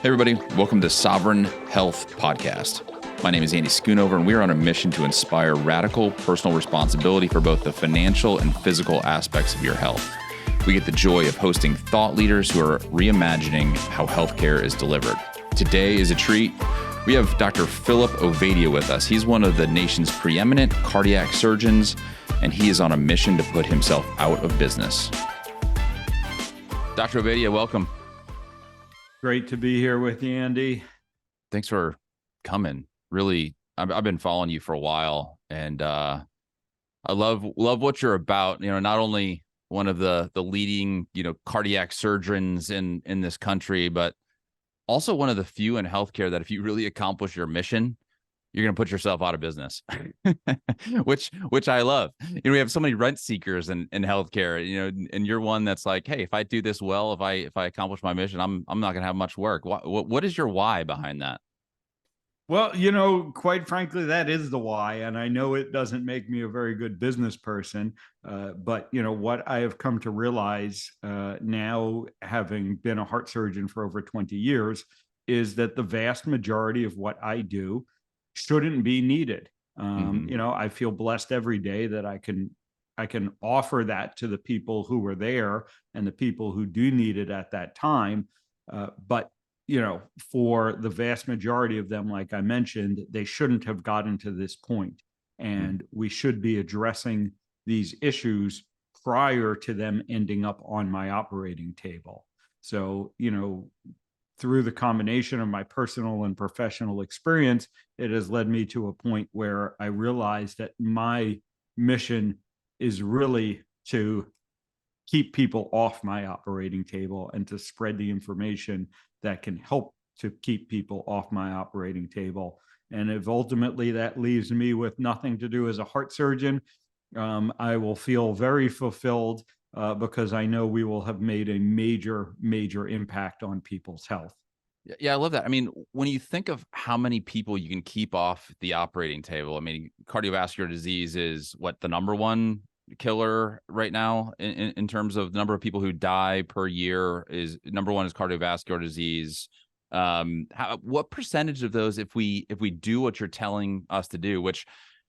Hey everybody, welcome to Sovereign Health Podcast. My name is Andy Schoonover, and we are on a mission to inspire radical personal responsibility for both the financial and physical aspects of your health. We get the joy of hosting thought leaders who are reimagining how healthcare is delivered. Today is a treat. We have Dr. Philip Ovadia with us. He's one of the nation's preeminent cardiac surgeons, and he is on a mission to put himself out of business. Dr. Ovadia, welcome. Great to be here with you, Andy. Thanks for coming. Really, I've been following you for a while, and I love what you're about. You know, not only one of the leading, cardiac surgeons in this country, but also one of the few in healthcare that if you really accomplish your mission, you're going to put yourself out of business, which I love. We have so many rent seekers in healthcare, and you're one that's like, hey, if I do this well, if I accomplish my mission, I'm not going to have much work. What is your why behind that? Well, quite frankly, that is the why. And I know it doesn't make me a very good business person. But, what I have come to realize now, having been a heart surgeon for over 20 years, is that the vast majority of what I do shouldn't be needed. I feel blessed every day that I can offer that to the people who were there and the people who do need it at that time. But for the vast majority of them, like I mentioned, they shouldn't have gotten to this point. And we should be addressing these issues prior to them ending up on my operating table. So, through the combination of my personal and professional experience, it has led me to a point where I realized that my mission is really to keep people off my operating table and to spread the information that can help to keep people off my operating table. And if ultimately that leaves me with nothing to do as a heart surgeon, I will feel very fulfilled because I know we will have made a major, major impact on people's health. Yeah, I love that. I mean, when you think of how many people you can keep off the operating table, I mean, cardiovascular disease is what, the number one killer right now in terms of the number of people who die per year. Is number one is cardiovascular disease. What percentage of those, if we do what you're telling us to do, which,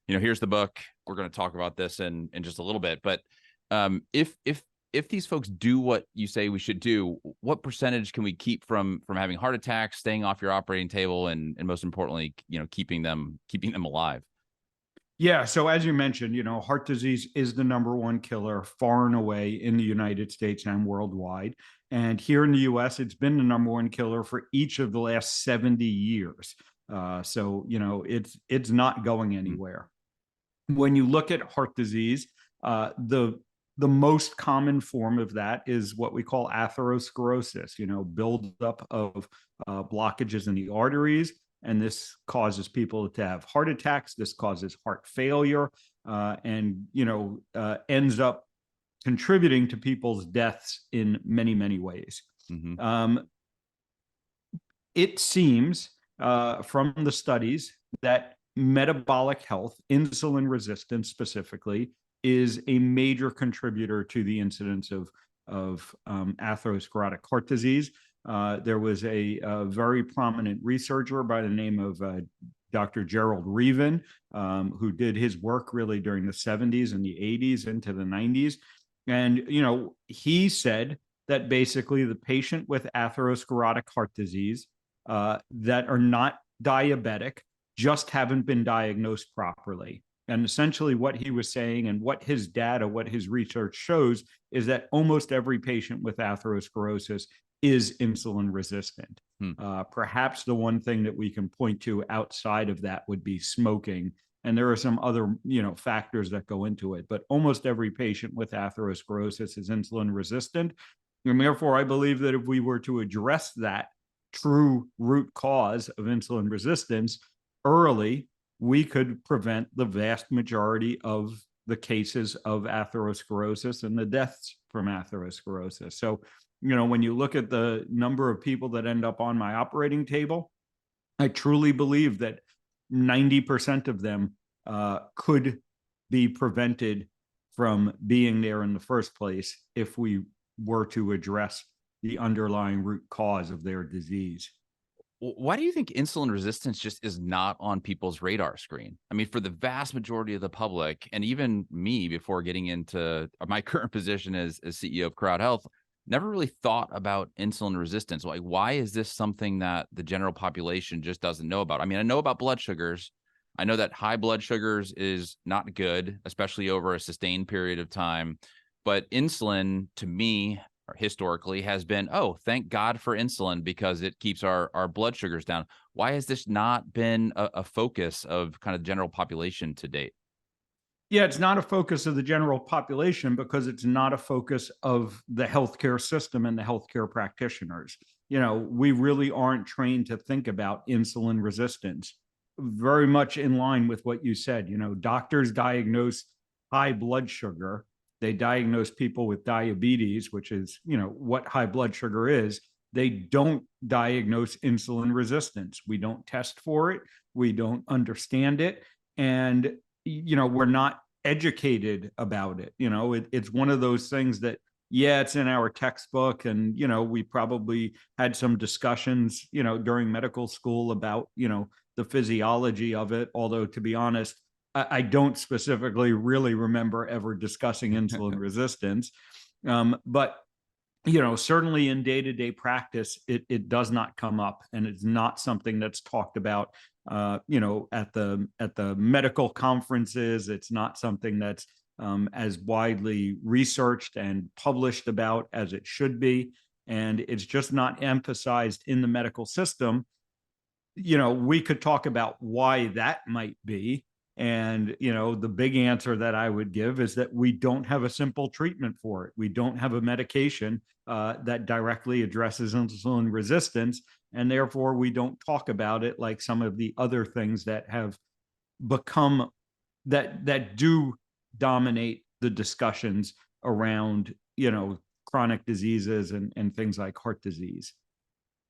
here's the book, we're going to talk about this in just a little bit, but if these folks do what you say we should do, what percentage can we keep from having heart attacks, staying off your operating table, and most importantly, keeping them alive? Yeah. So as you mentioned, heart disease is the number one killer far and away in the United States and worldwide. And here in the US, it's been the number one killer for each of the last 70 years. So it's not going anywhere. When you look at heart disease, the most common form of that is what we call atherosclerosis, buildup of blockages in the arteries. And this causes people to have heart attacks. This causes heart failure and ends up contributing to people's deaths in many, many ways. It seems from the studies that metabolic health, insulin resistance specifically, is a major contributor to the incidence of atherosclerotic heart disease. There was a very prominent researcher by the name of Dr. Gerald Reaven, who did his work really during the 70s and the 80s into the 90s. And, he said that basically the patient with atherosclerotic heart disease that are not diabetic just haven't been diagnosed properly. And essentially what he was saying and what his data, what his research shows is that almost every patient with atherosclerosis is insulin resistant. Perhaps the one thing that we can point to outside of that would be smoking. And there are some other, factors that go into it. But almost every patient with atherosclerosis is insulin resistant. And therefore, I believe that if we were to address that true root cause of insulin resistance early, we could prevent the vast majority of the cases of atherosclerosis and the deaths from atherosclerosis. So, when you look at the number of people that end up on my operating table, I truly believe that 90% of them could be prevented from being there in the first place if we were to address the underlying root cause of their disease. Why do you think insulin resistance just is not on people's radar screen? I mean, for the vast majority of the public, and even me before getting into my current position as CEO of CrowdHealth, never really thought about insulin resistance. Like, why is this something that the general population just doesn't know about? I mean, I know about blood sugars. I know that high blood sugars is not good, especially over a sustained period of time. But insulin, to me, historically has been, oh, thank God for insulin because it keeps our blood sugars down. Why has this not been a focus of kind of general population to date? Yeah, it's not a focus of the general population because it's not a focus of the healthcare system and the healthcare practitioners. We really aren't trained to think about insulin resistance. Very much in line with what you said. Doctors diagnose high blood sugar. They diagnose people with diabetes, which is, what high blood sugar is. They don't diagnose insulin resistance. We don't test for it. We don't understand it. And we're not educated about it. It's one of those things that, yeah, it's in our textbook. And, we probably had some discussions, during medical school about, the physiology of it. Although, to be honest, I don't specifically really remember ever discussing insulin resistance. But certainly in day-to-day practice, it does not come up, and it's not something that's talked about at the medical conferences. It's not something that's as widely researched and published about as it should be, and it's just not emphasized in the medical system. We could talk about why that might be. And, the big answer that I would give is that we don't have a simple treatment for it. We don't have a medication that directly addresses insulin resistance. And therefore, we don't talk about it like some of the other things that have become that do dominate the discussions around, chronic diseases and things like heart disease.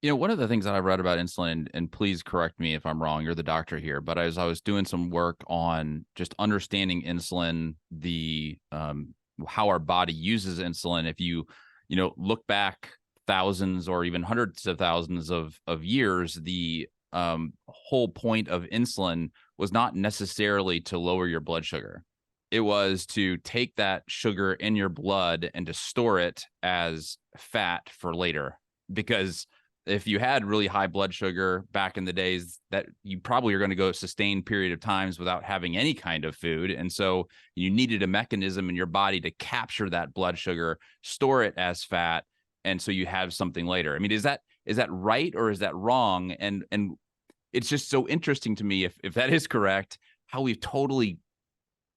One of the things that I read about insulin, and please correct me if I'm wrong, you're the doctor here, but as I was doing some work on just understanding insulin, the how our body uses insulin, if you look back thousands or even hundreds of thousands of years, the whole point of insulin was not necessarily to lower your blood sugar. It was to take that sugar in your blood and to store it as fat for later. Because if you had really high blood sugar back in the days, that you probably are going to go a sustained period of times without having any kind of food. And so you needed a mechanism in your body to capture that blood sugar, store it as fat. And so you have something later. I mean, is that right or is that wrong? And it's just so interesting to me if that is correct, how we've totally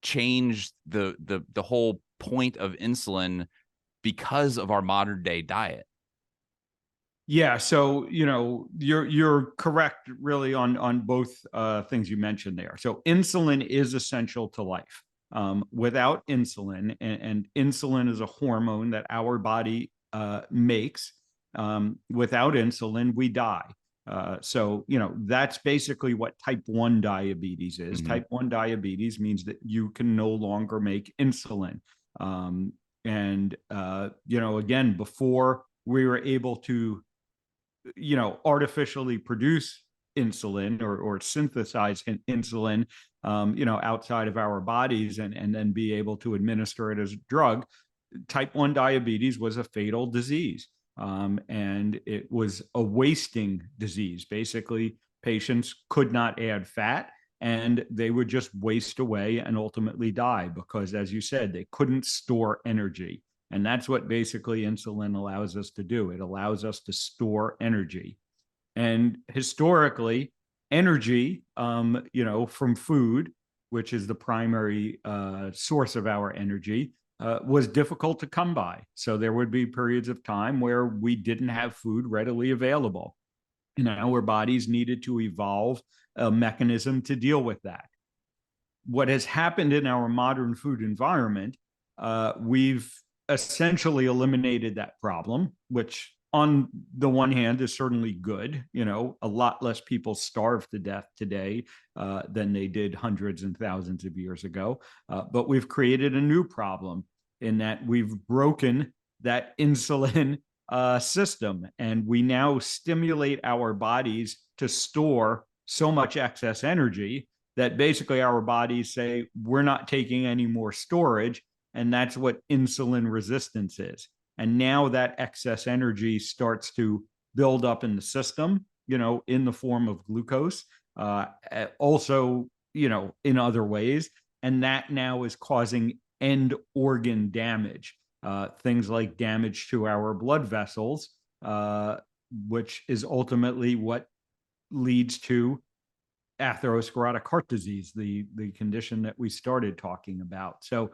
changed the whole point of insulin because of our modern day diet. Yeah, so you're correct really on both things you mentioned there. So insulin is essential to life. Without insulin, and insulin is a hormone that our body makes. Without insulin, we die. So that's basically what type 1 diabetes is. Mm-hmm. Type 1 diabetes means that you can no longer make insulin. And again, before we were able to artificially produce insulin or synthesize insulin, outside of our bodies and then be able to administer it as a drug. Type 1 diabetes was a fatal disease. And it was a wasting disease. Basically, patients could not add fat and they would just waste away and ultimately die because, as you said, they couldn't store energy. And that's what basically insulin allows us to do. It allows us to store energy. And historically, energy, from food, which is the primary source of our energy, was difficult to come by. So there would be periods of time where we didn't have food readily available. Our bodies needed to evolve a mechanism to deal with that. What has happened in our modern food environment, we've essentially eliminated that problem, which on the one hand is certainly good. A lot less people starve to death today than they did hundreds and thousands of years ago. But we've created a new problem in that we've broken that insulin system, and we now stimulate our bodies to store so much excess energy that basically our bodies say, we're not taking any more storage. And that's what insulin resistance is. And now that excess energy starts to build up in the system, in the form of glucose, also, in other ways. And that now is causing end organ damage, things like damage to our blood vessels, which is ultimately what leads to atherosclerotic heart disease, the condition that we started talking about. So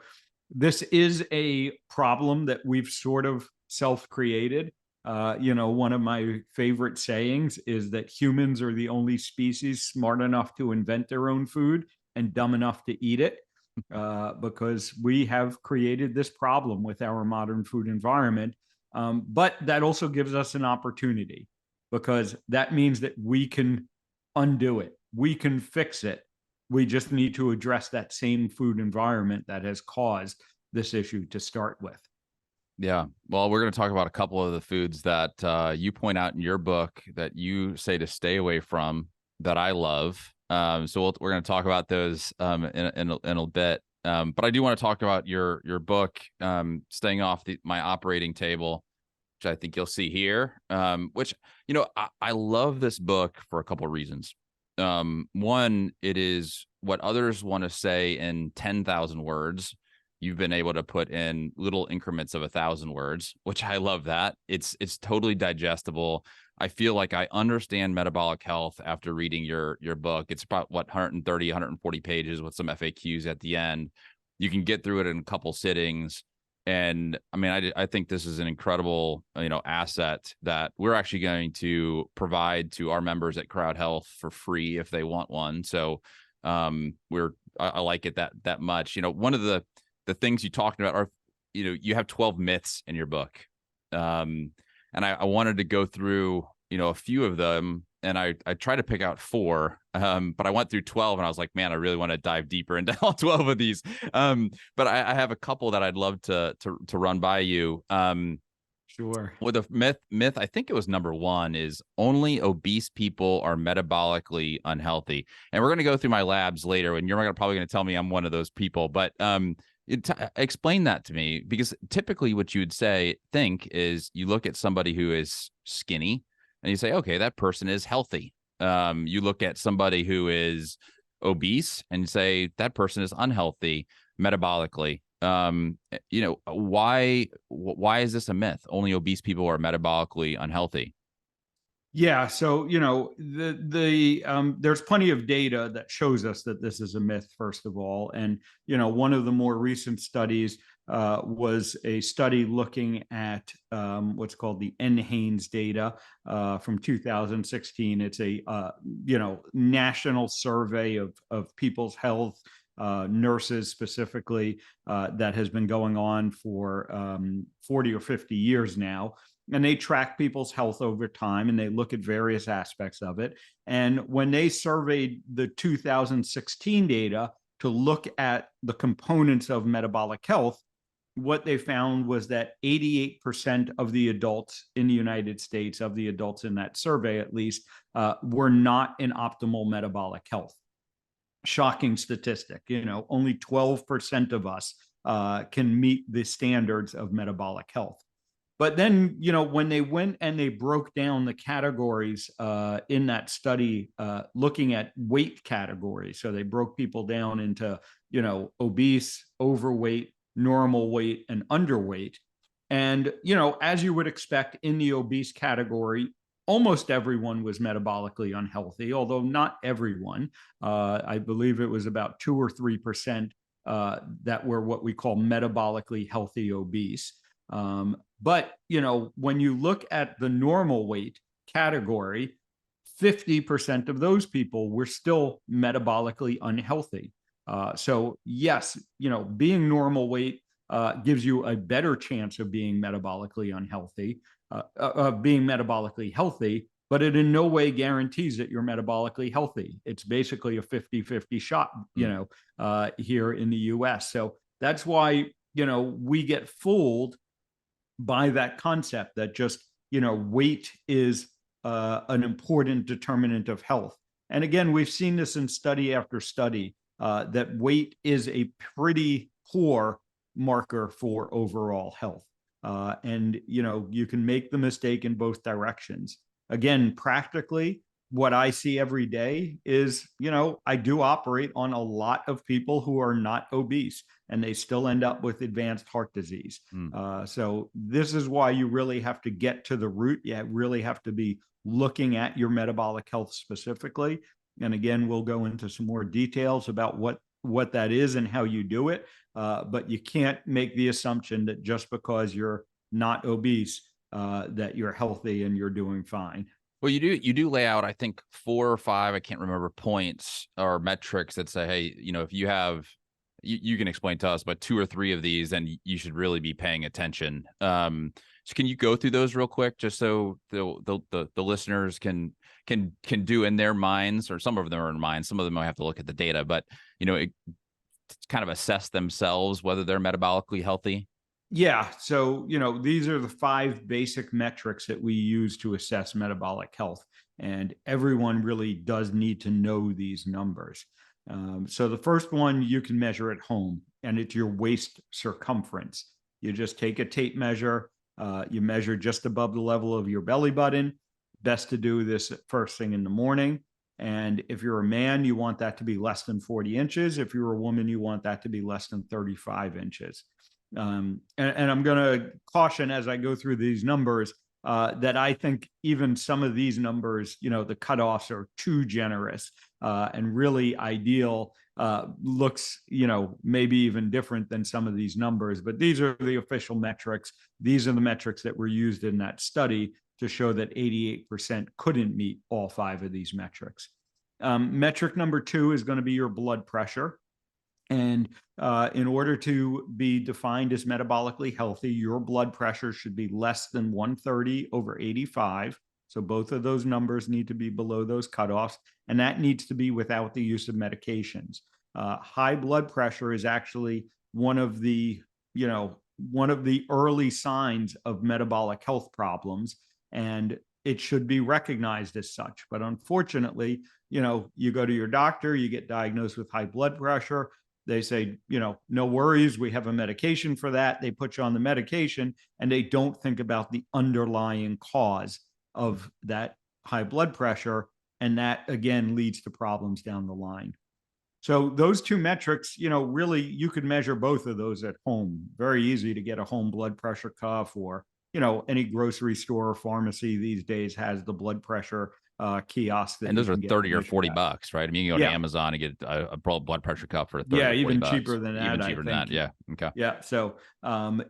this is a problem that we've sort of self-created. One of my favorite sayings is that humans are the only species smart enough to invent their own food and dumb enough to eat it, because we have created this problem with our modern food environment. But that also gives us an opportunity, because that means that we can undo it. We can fix it. We just need to address that same food environment that has caused this issue to start with. Yeah. Well, we're going to talk about a couple of the foods that you point out in your book that you say to stay away from that I love. So we're going to talk about those in a bit. But I do want to talk about your book, Staying Off My Operating Table, which I think you'll see here, which, I love this book for a couple of reasons. One, it is what others want to say in 10,000 words. You've been able to put in little increments of 1,000 words, which I love that. It's totally digestible. I feel like I understand metabolic health after reading your book. It's about 130, 140 pages with some FAQs at the end. You can get through it in a couple sittings. And I mean, I think this is an incredible, asset that we're actually going to provide to our members at CrowdHealth for free if they want one. So I like it that much. One of the things you talked about are, you have 12 myths in your book. And I wanted to go through, a few of them, and I tried to pick out 4, but I went through 12 and I was like, man, I really want to dive deeper into all 12 of these. But I have a couple that I'd love to run by you. Sure. Well, the myth, I think it was number 1, is only obese people are metabolically unhealthy. And we're going to go through my labs later, and you're probably going to tell me I'm one of those people. But explain that to me, because typically what you would think is you look at somebody who is skinny and you say, okay, that person is healthy. You look at somebody who is obese and say that person is unhealthy metabolically. Why is this a myth? Only obese people are metabolically unhealthy. Yeah, so there's plenty of data that shows us that this is a myth, first of all. And one of the more recent studies was a study looking at what's called the NHANES data from 2016. It's a national survey of people's health, nurses specifically, that has been going on for 40 or 50 years now. And they track people's health over time, and they look at various aspects of it. And when they surveyed the 2016 data to look at the components of metabolic health, what they found was that 88% of the adults in the United States, of the adults in that survey at least, were not in optimal metabolic health. Shocking statistic. Only 12% of us can meet the standards of metabolic health. But then, when they went and they broke down the categories in that study, looking at weight categories, so they broke people down into, obese, overweight, normal weight, and underweight. And, as you would expect in the obese category, almost everyone was metabolically unhealthy, although not everyone. I believe it was about 2 or 3% that were what we call metabolically healthy obese. But, when you look at the normal weight category, 50% of those people were still metabolically unhealthy. So yes, being normal weight gives you a better chance of being metabolically unhealthy, of being metabolically healthy, but it in no way guarantees that you're metabolically healthy. It's basically a 50-50 shot, here in the US. So that's why, we get fooled by that concept that just, weight is an important determinant of health. And again, we've seen this in study after study, that weight is a pretty poor marker for overall health. And, you can make the mistake in both directions. Again, practically, what I see every day is, I do operate on a lot of people who are not obese, and they still end up with advanced heart disease. So this is why you really have to get to the root. You really have to be looking at your metabolic health specifically. And again, we'll go into some more details about what that is and how you do it. But you can't make the assumption that just because you're not obese, that you're healthy and you're doing fine. Well, you do lay out, I think, 4 or 5, I can't remember, points or metrics that say, hey, if you have, you can explain to us, but 2 or 3 of these, then you should really be paying attention. So can you go through those real quick, just so the listeners can do in their minds, or some of them are in minds, some of them might have to look at the data, but kind of assess themselves whether they're metabolically healthy? Yeah. So, these are the 5 basic metrics that we use to assess metabolic health. And everyone really does need to know these numbers. So the first one you can measure at home, and it's your waist circumference. You just take a tape measure, you measure just above the level of your belly button. Best to do this first thing in the morning. And if you're a man, you want that to be less than 40 inches. If you're a woman, you want that to be less than 35 inches. And I'm going to caution as I go through these numbers that I think even some of these numbers, the cutoffs are too generous, and really ideal looks, maybe even different than some of these numbers. But these are the official metrics. These are the metrics that were used in that study to show that 88% couldn't meet all 5 of these metrics. Metric number 2 is going to be your blood pressure. And in order to be defined as metabolically healthy, your blood pressure should be less than 130/85. So both of those numbers need to be below those cutoffs, and that needs to be without the use of medications. High blood pressure is actually one of the early signs of metabolic health problems, and it should be recognized as such. But unfortunately, you go to your doctor, you get diagnosed with high blood pressure. They say, no worries, we have a medication for that. They put you on the medication, and they don't think about the underlying cause of that high blood pressure. And that, again, leads to problems down the line. So those 2 metrics, really, you could measure both of those at home. Very easy to get a home blood pressure cuff, or, any grocery store or pharmacy these days has the blood pressure kiosk. And those are 30 or 40 bucks, right? I mean, you can go to Amazon and get a blood pressure cup for 30 or 40 even bucks. cheaper than that. Even cheaper than that. Yeah. Okay. Yeah. So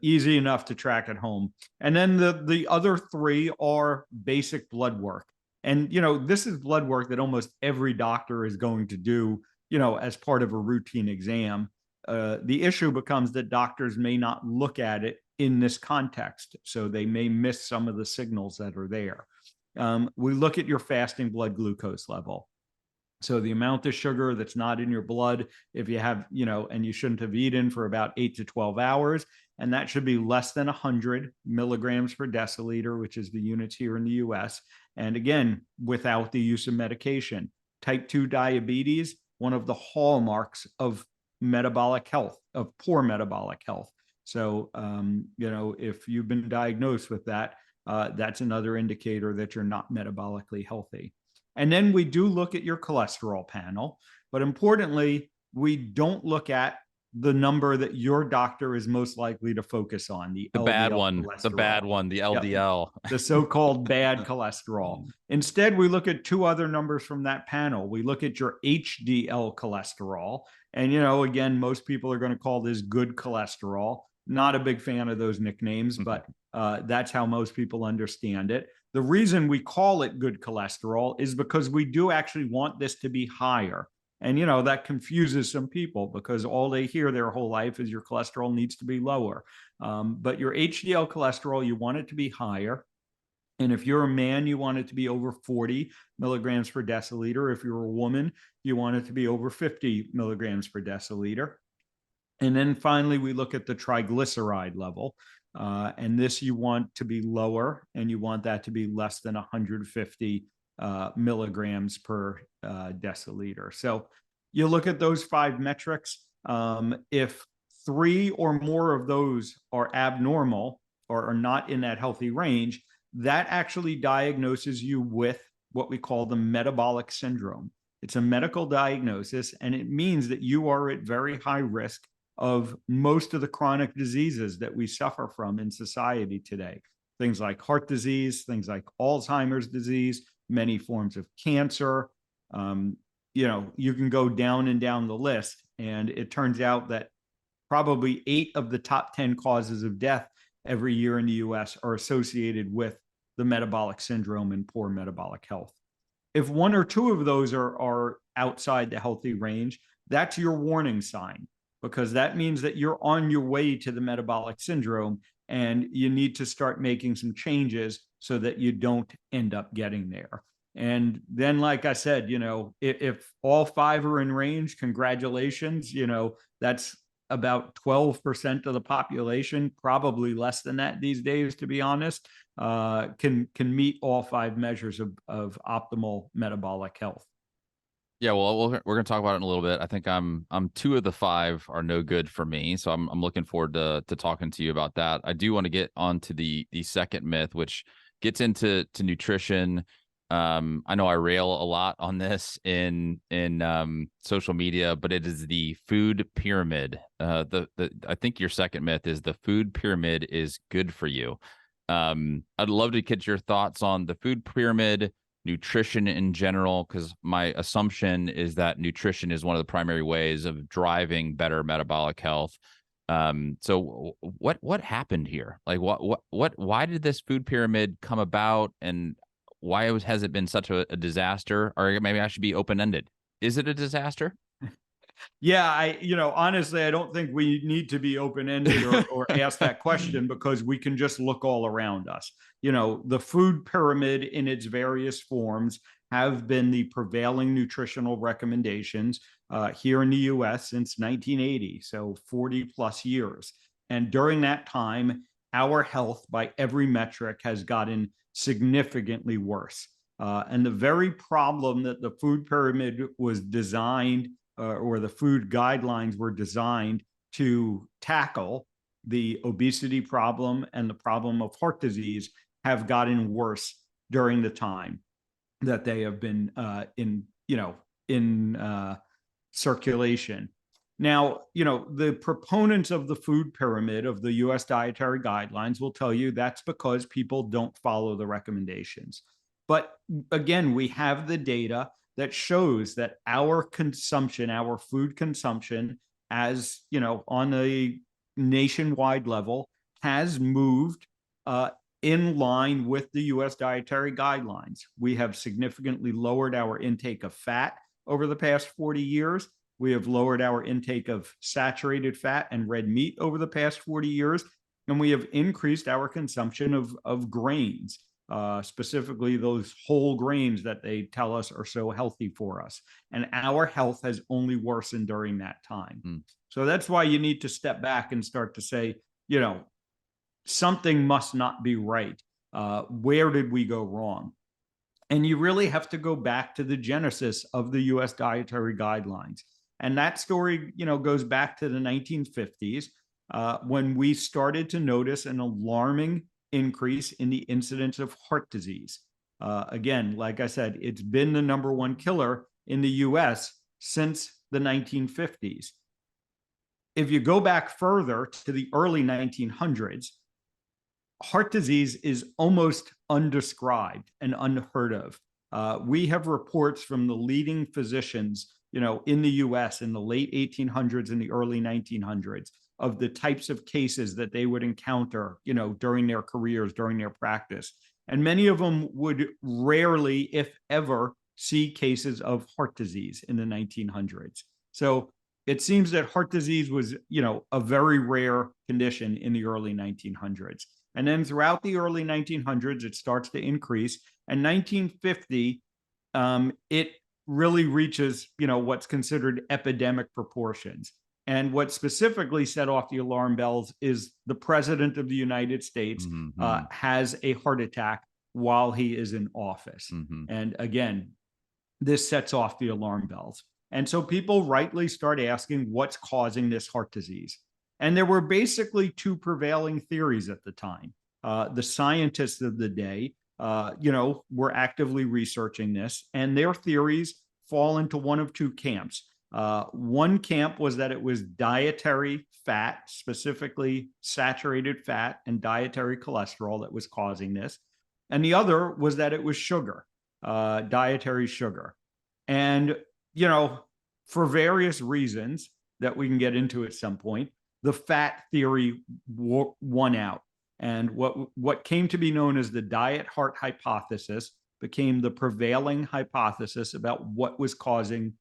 easy enough to track at home. And then the other 3 are basic blood work. And, this is blood work that almost every doctor is going to do, as part of a routine exam. The issue becomes that doctors may not look at it in this context, so they may miss some of the signals that are there. We look at your fasting blood glucose level. So the amount of sugar that's not in your blood, if you have, and you shouldn't have eaten for about 8 to 12 hours, and that should be less than 100 milligrams per deciliter, which is the units here in the US. And again, without the use of medication. Type 2 diabetes, one of the hallmarks of metabolic health, of poor metabolic health. So, if you've been diagnosed with that, that's another indicator that you're not metabolically healthy. And then we do look at your cholesterol panel, but importantly, we don't look at the number that your doctor is most likely to focus on, the bad one, the LDL, the so-called bad cholesterol. Instead, we look at 2 other numbers from that panel. We look at your HDL cholesterol. And, again, most people are going to call this good cholesterol. Not a big fan of those nicknames, but that's how most people understand it. The reason we call it good cholesterol is because we do actually want this to be higher. And, that confuses some people because all they hear their whole life is your cholesterol needs to be lower. But your HDL cholesterol, you want it to be higher. And if you're a man, you want it to be over 40 milligrams per deciliter. If you're a woman, you want it to be over 50 milligrams per deciliter. And then finally, we look at the triglyceride level. And this you want to be lower, and you want that to be less than 150 milligrams per deciliter. So you look at those 5 metrics. If 3 or more of those are abnormal or are not in that healthy range, that actually diagnoses you with what we call the metabolic syndrome. It's a medical diagnosis, and it means that you are at very high risk of most of the chronic diseases that we suffer from in society today. Things like heart disease, things like Alzheimer's disease, many forms of cancer. You can go down and down the list, and it turns out that probably 8 of the top 10 causes of death every year in the US are associated with the metabolic syndrome and poor metabolic health. If 1 or 2 of those are outside the healthy range, that's your warning sign, because that means that you're on your way to the metabolic syndrome and you need to start making some changes so that you don't end up getting there. And then, like I said, if all 5 are in range, congratulations, that's about 12% of the population, probably less than that these days, to be honest, can meet all 5 measures of optimal metabolic health. Yeah, well, we're going to talk about it in a little bit. I think I'm 2 of the 5 are no good for me, so I'm looking forward to talking to you about that. I do want to get onto the second myth, which gets into I know I rail a lot on this in social media, but it is the food pyramid. I think your second myth is the food pyramid is good for you. I'd love to get your thoughts on the food pyramid, nutrition in general, because my assumption is that nutrition is one of the primary ways of driving better metabolic health. So what happened here? Like why did this food pyramid come about, and why has it been such a disaster? Or maybe I should be open-ended. Is it a disaster? Yeah, honestly, I don't think we need to be open-ended or ask that question, because we can just look all around us. The food pyramid in its various forms have been the prevailing nutritional recommendations here in the US since 1980, so 40 plus years. And during that time, our health by every metric has gotten significantly worse. And the very problem that the food pyramid was designed or the food guidelines were designed to tackle, the obesity problem and the problem of heart disease, have gotten worse during the time that they have been in circulation. Now, the proponents of the food pyramid of the US dietary guidelines will tell you that's because people don't follow the recommendations. But again, we have the data that shows that our consumption, our food consumption, as on a nationwide level, has moved in line with the US dietary guidelines. We have significantly lowered our intake of fat over the past 40 years. We have lowered our intake of saturated fat and red meat over the past 40 years. And we have increased our consumption of grains, specifically those whole grains that they tell us are so healthy for us. And our health has only worsened during that time. So that's why you need to step back and start to say, something must not be right. Where did we go wrong? And you really have to go back to the genesis of the US dietary guidelines. And that story, goes back to the 1950s, when we started to notice an alarming increase in the incidence of heart disease. Again, like I said, it's been the number 1 killer in the US since the 1950s. If you go back further to the early 1900s, heart disease is almost undescribed and unheard of. We have reports from the leading physicians, in the US in the late 1800s and the early 1900s, of the types of cases that they would encounter, during their careers, during their practice. And many of them would rarely, if ever, see cases of heart disease in the 1900s. So it seems that heart disease was, a very rare condition in the early 1900s. And then throughout the early 1900s, it starts to increase. And 1950, it really reaches, what's considered epidemic proportions. And what specifically set off the alarm bells is the president of the United States has a heart attack while he is in office. And again, this sets off the alarm bells. And so people rightly start asking what's causing this heart disease. And there were basically two prevailing theories at the time. The scientists of the day, were actively researching this, and their theories fall into one of two camps. One camp was that it was dietary fat, specifically saturated fat and dietary cholesterol, that was causing this. And the other was that it was sugar, dietary sugar. And, for various reasons that we can get into at some point, the fat theory won out. And what came to be known as the diet heart hypothesis became the prevailing hypothesis about what was causing,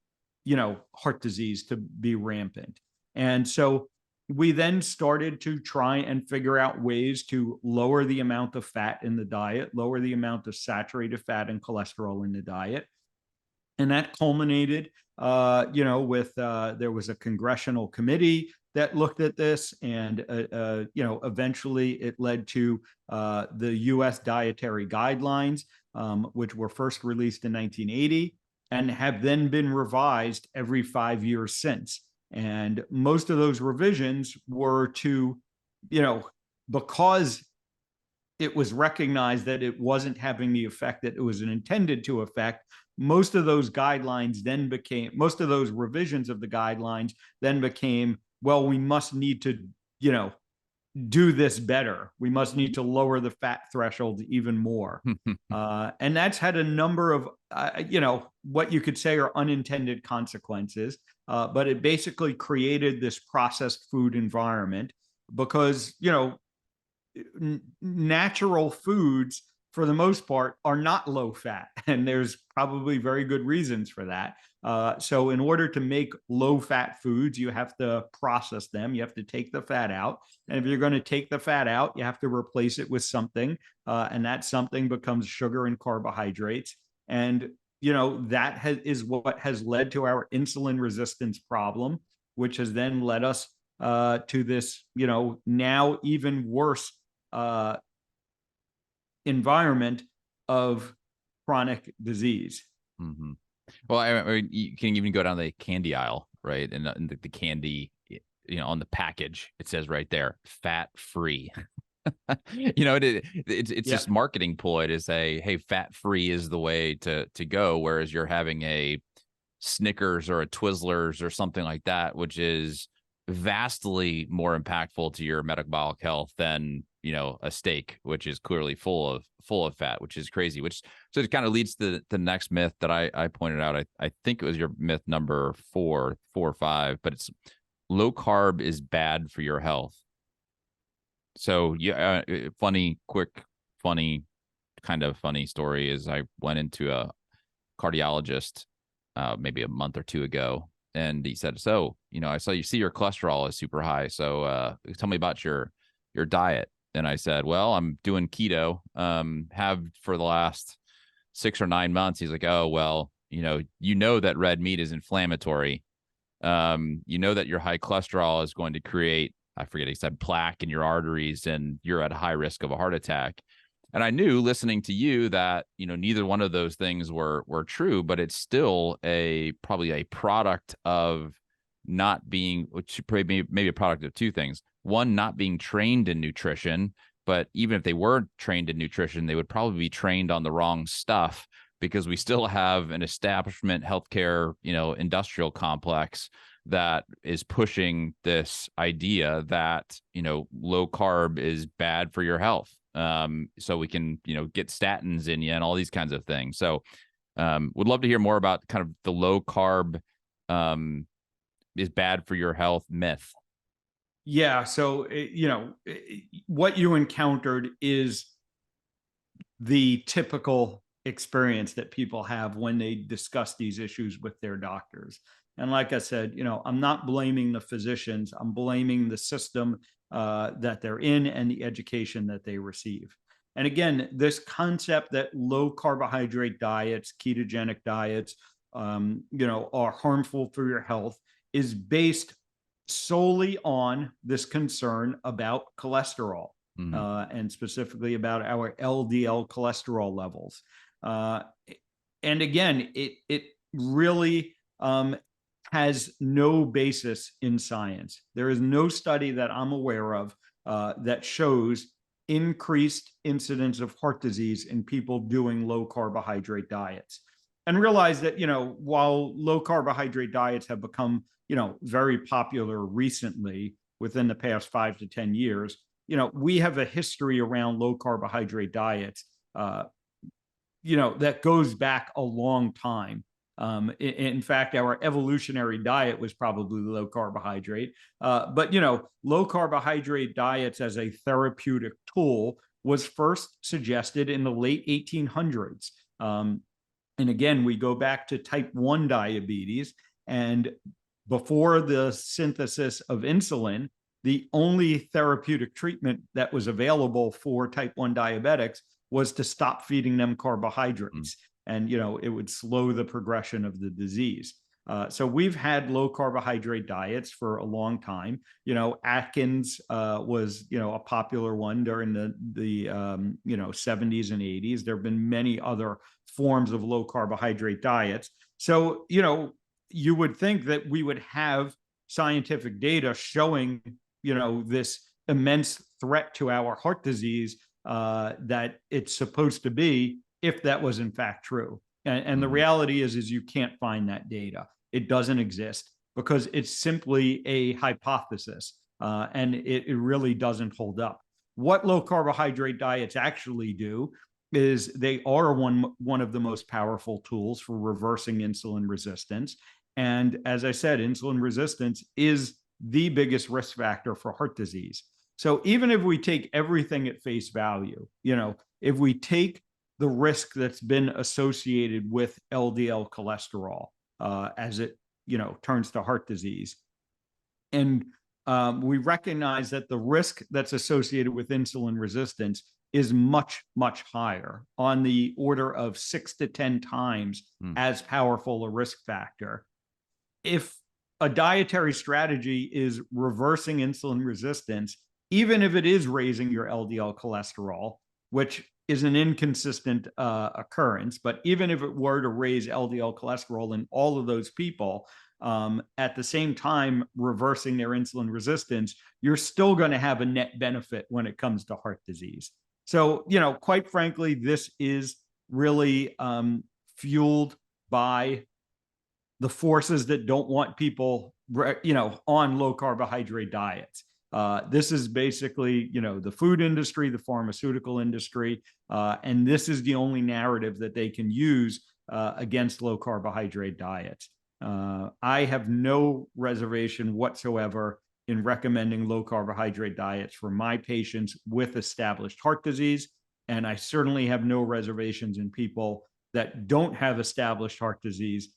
heart disease to be rampant. And so we then started to try and figure out ways to lower the amount of fat in the diet, lower the amount of saturated fat and cholesterol in the diet. And that culminated, with there was a congressional committee that looked at this, and eventually it led to the U.S. dietary guidelines, which were first released in 1980 and have then been revised every 5 years since. And most of those revisions were to, because it was recognized that it wasn't having the effect that it was intended to affect, most of those revisions of the guidelines then became, well, we must need to, do this better. We must need to lower the fat threshold even more. And that's had a number of, what you could say are unintended consequences. But it basically created this processed food environment because, natural foods, for the most part, are not low fat. And there's probably very good reasons for that. So in order to make low fat foods, you have to process them. You have to take the fat out. And if you're going to take the fat out, you have to replace it with something. And that something becomes sugar and carbohydrates. And, that is what has led to our insulin resistance problem, which has then led us to this, now even worse environment of chronic disease. Well, I mean, you can even go down the candy aisle, right? And the candy, on the package, it says right there, fat free. It's just marketing ploy to say, hey, fat free is the way to go. Whereas you're having a Snickers or a Twizzlers or something like that, which is vastly more impactful to your metabolic health than a steak, which is clearly full of fat, which is crazy. So it kind of leads to the next myth that I pointed out. I think it was your myth number 4 or 5, but it's low carb is bad for your health. So funny story is I went into a cardiologist maybe a month or two ago, and he said, so I saw you see your cholesterol is super high, so tell me about your diet. And I said, well, I'm doing keto, have for the last 6 or 9 months. He's like, oh, well, that red meat is inflammatory. That your high cholesterol is going to create, I forget, he said plaque in your arteries, and you're at a high risk of a heart attack. And I knew, listening to you, that, neither one of those things were true, but it's still probably a product of not being, which maybe a product of two things. One, not being trained in nutrition, but even if they were trained in nutrition, they would probably be trained on the wrong stuff, because we still have an establishment healthcare, industrial complex that is pushing this idea that, low carb is bad for your health. So we can, get statins in you and all these kinds of things. So would love to hear more about kind of the low carb is bad for your health myth. Yeah. So, what you encountered is the typical experience that people have when they discuss these issues with their doctors. And like I said, I'm not blaming the physicians. I'm blaming the system that they're in and the education that they receive. And again, this concept that low carbohydrate diets, ketogenic diets, are harmful for your health is based solely on this concern about cholesterol, Mhm. and specifically about our LDL cholesterol levels. Uh, and again, it really has no basis in science. There is no study that I'm aware of that shows increased incidence of heart disease in people doing low carbohydrate diets. And realize that, while low carbohydrate diets have become, very popular recently within the past 5 to 10 years, we have a history around low carbohydrate diets, that goes back a long time. In fact, our evolutionary diet was probably low carbohydrate. But, low carbohydrate diets as a therapeutic tool was first suggested in the late 1800s. And again, we go back to type 1 diabetes. And before the synthesis of insulin, the only therapeutic treatment that was available for type 1 diabetics was to stop feeding them carbohydrates. And, it would slow the progression of the disease. So we've had low carbohydrate diets for a long time. Atkins was, a popular one during the 70s and 80s. There have been many other forms of low carbohydrate diets. So, you would think that we would have scientific data showing, this immense threat to our heart disease that it's supposed to be, if that was in fact true. And the reality is you can't find that data. It doesn't exist because it's simply a hypothesis, and it really doesn't hold up. What low carbohydrate diets actually do is they are one of the most powerful tools for reversing insulin resistance. And as I said, insulin resistance is the biggest risk factor for heart disease. So even if we take everything at face value, if we take the risk that's been associated with LDL cholesterol as it, turns to heart disease, and we recognize that the risk that's associated with insulin resistance is much, much higher, on the order of 6 to 10 times as powerful a risk factor. If a dietary strategy is reversing insulin resistance, even if it is raising your LDL cholesterol, which is an inconsistent occurrence, but even if it were to raise LDL cholesterol in all of those people, at the same time reversing their insulin resistance, you're still going to have a net benefit when it comes to heart disease. So, quite frankly, this is really fueled by the forces that don't want people, on low carbohydrate diets. This is basically, the food industry, the pharmaceutical industry, and this is the only narrative that they can use against low carbohydrate diets. I have no reservation whatsoever in recommending low carbohydrate diets for my patients with established heart disease. And I certainly have no reservations in people that don't have established heart disease,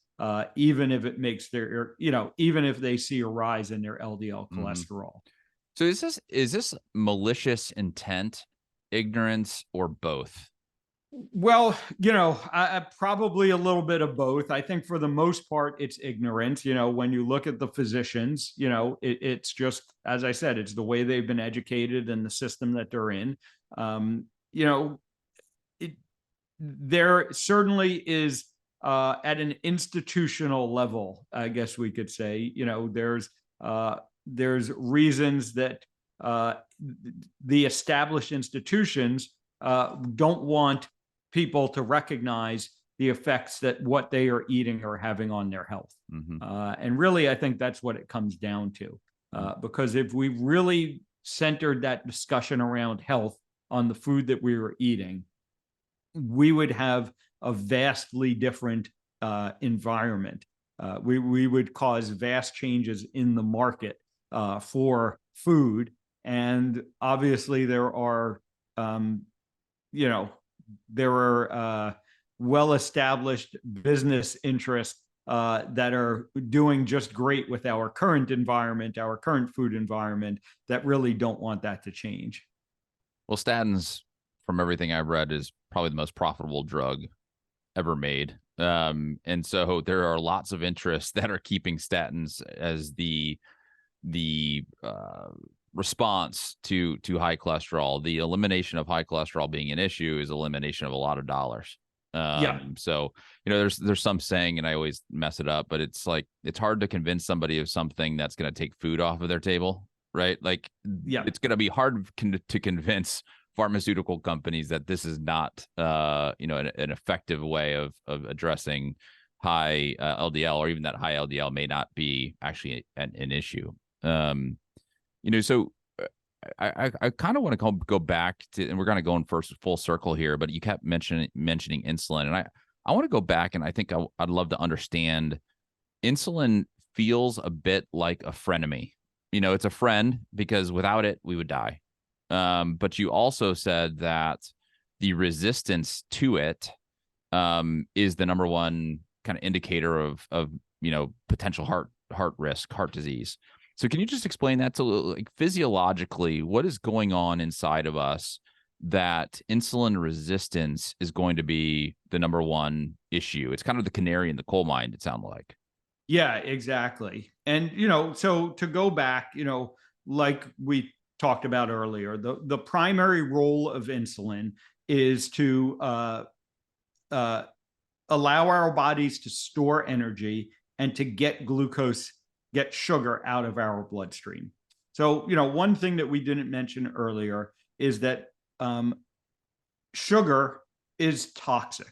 even if it makes their, even if they see a rise in their LDL cholesterol. So is this malicious intent, ignorance, or both? Well, I probably a little bit of both. I think for the most part, it's ignorance. When you look at the physicians, it's just, as I said, it's the way they've been educated and the system that they're in. There certainly is, at an institutional level, I guess we could say, there's reasons that the established institutions don't want people to recognize the effects that what they are eating are having on their health. And really, I think that's what it comes down to. Because if we really centered that discussion around health on the food that we were eating, we would have a vastly different environment. We would cause vast changes in the market for food. And obviously there are, well-established business interests that are doing just great with our current environment, our current food environment, that really don't want that to change. Well, statins, from everything I've read, is probably the most profitable drug ever made. And so there are lots of interests that are keeping statins as the the response to high cholesterol. The elimination of high cholesterol being an issue is elimination of a lot of dollars. Yeah. So, there's some saying, and I always mess it up, but it's like, it's hard to convince somebody of something that's going to take food off of their table, right? Like, Yeah. it's going to be hard to convince pharmaceutical companies that this is not, an effective way of addressing high LDL, or even that high LDL may not be actually an issue. So I kind of want to go back to, and we're going to go in first full circle here, but you kept mentioning insulin, and I want to go back, and I think I'd love to understand. Insulin feels a bit like a frenemy. It's a friend because without it we would die. But you also said that the resistance to it is the number one kind of indicator of potential heart risk, heart disease. So can you just explain that to, like, physiologically, what is going on inside of us that insulin resistance is going to be the number one issue? It's kind of the canary in the coal mine, it sounds like. Yeah, exactly. And, so to go back, like we talked about earlier, the primary role of insulin is to allow our bodies to store energy and to get sugar out of our bloodstream. So, one thing that we didn't mention earlier is that sugar is toxic.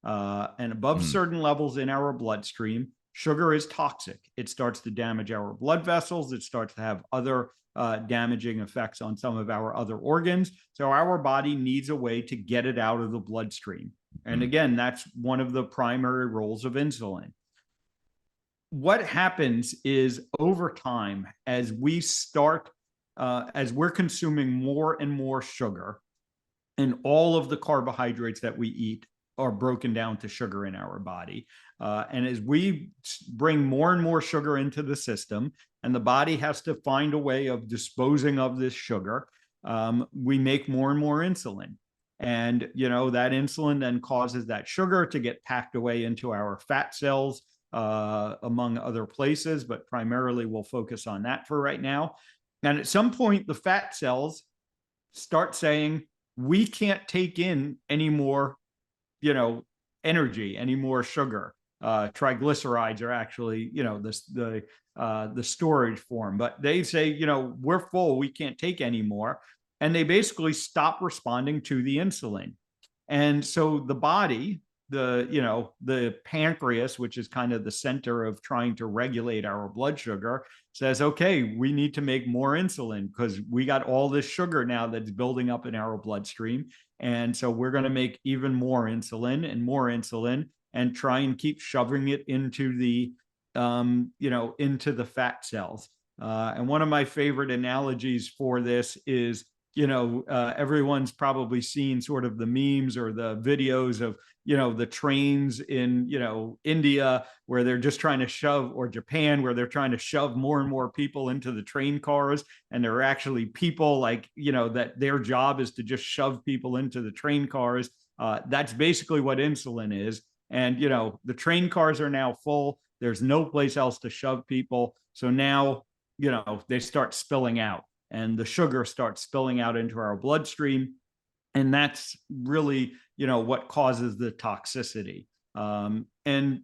And above certain levels in our bloodstream, sugar is toxic. It starts to damage our blood vessels. It starts to have other damaging effects on some of our other organs. So our body needs a way to get it out of the bloodstream. And again, that's one of the primary roles of insulin. What happens is, over time, as we're consuming more and more sugar, and all of the carbohydrates that we eat are broken down to sugar in our body. And as we bring more and more sugar into the system, and the body has to find a way of disposing of this sugar, we make more and more insulin. And, that insulin then causes that sugar to get packed away into our fat cells, among other places, but primarily we'll focus on that for right now. And at some point, the fat cells start saying, we can't take in any more, energy, any more sugar. Triglycerides are actually, the storage form, but they say, we're full, we can't take any more. And they basically stop responding to the insulin. And so the body, the pancreas, which is kind of the center of trying to regulate our blood sugar, says, okay, we need to make more insulin because we got all this sugar now that's building up in our bloodstream. And so we're going to make even more insulin and try and keep shoving it into the, into the fat cells. And one of my favorite analogies for this is, everyone's probably seen sort of the memes or the videos of, the trains in, India, where they're just trying to shove, or Japan, where they're trying to shove more and more people into the train cars. And there are actually people like, that their job is to just shove people into the train cars. That's basically what insulin is. And, the train cars are now full. There's no place else to shove people. So now, they start spilling out, and the sugar starts spilling out into our bloodstream. And that's really, what causes the toxicity. And,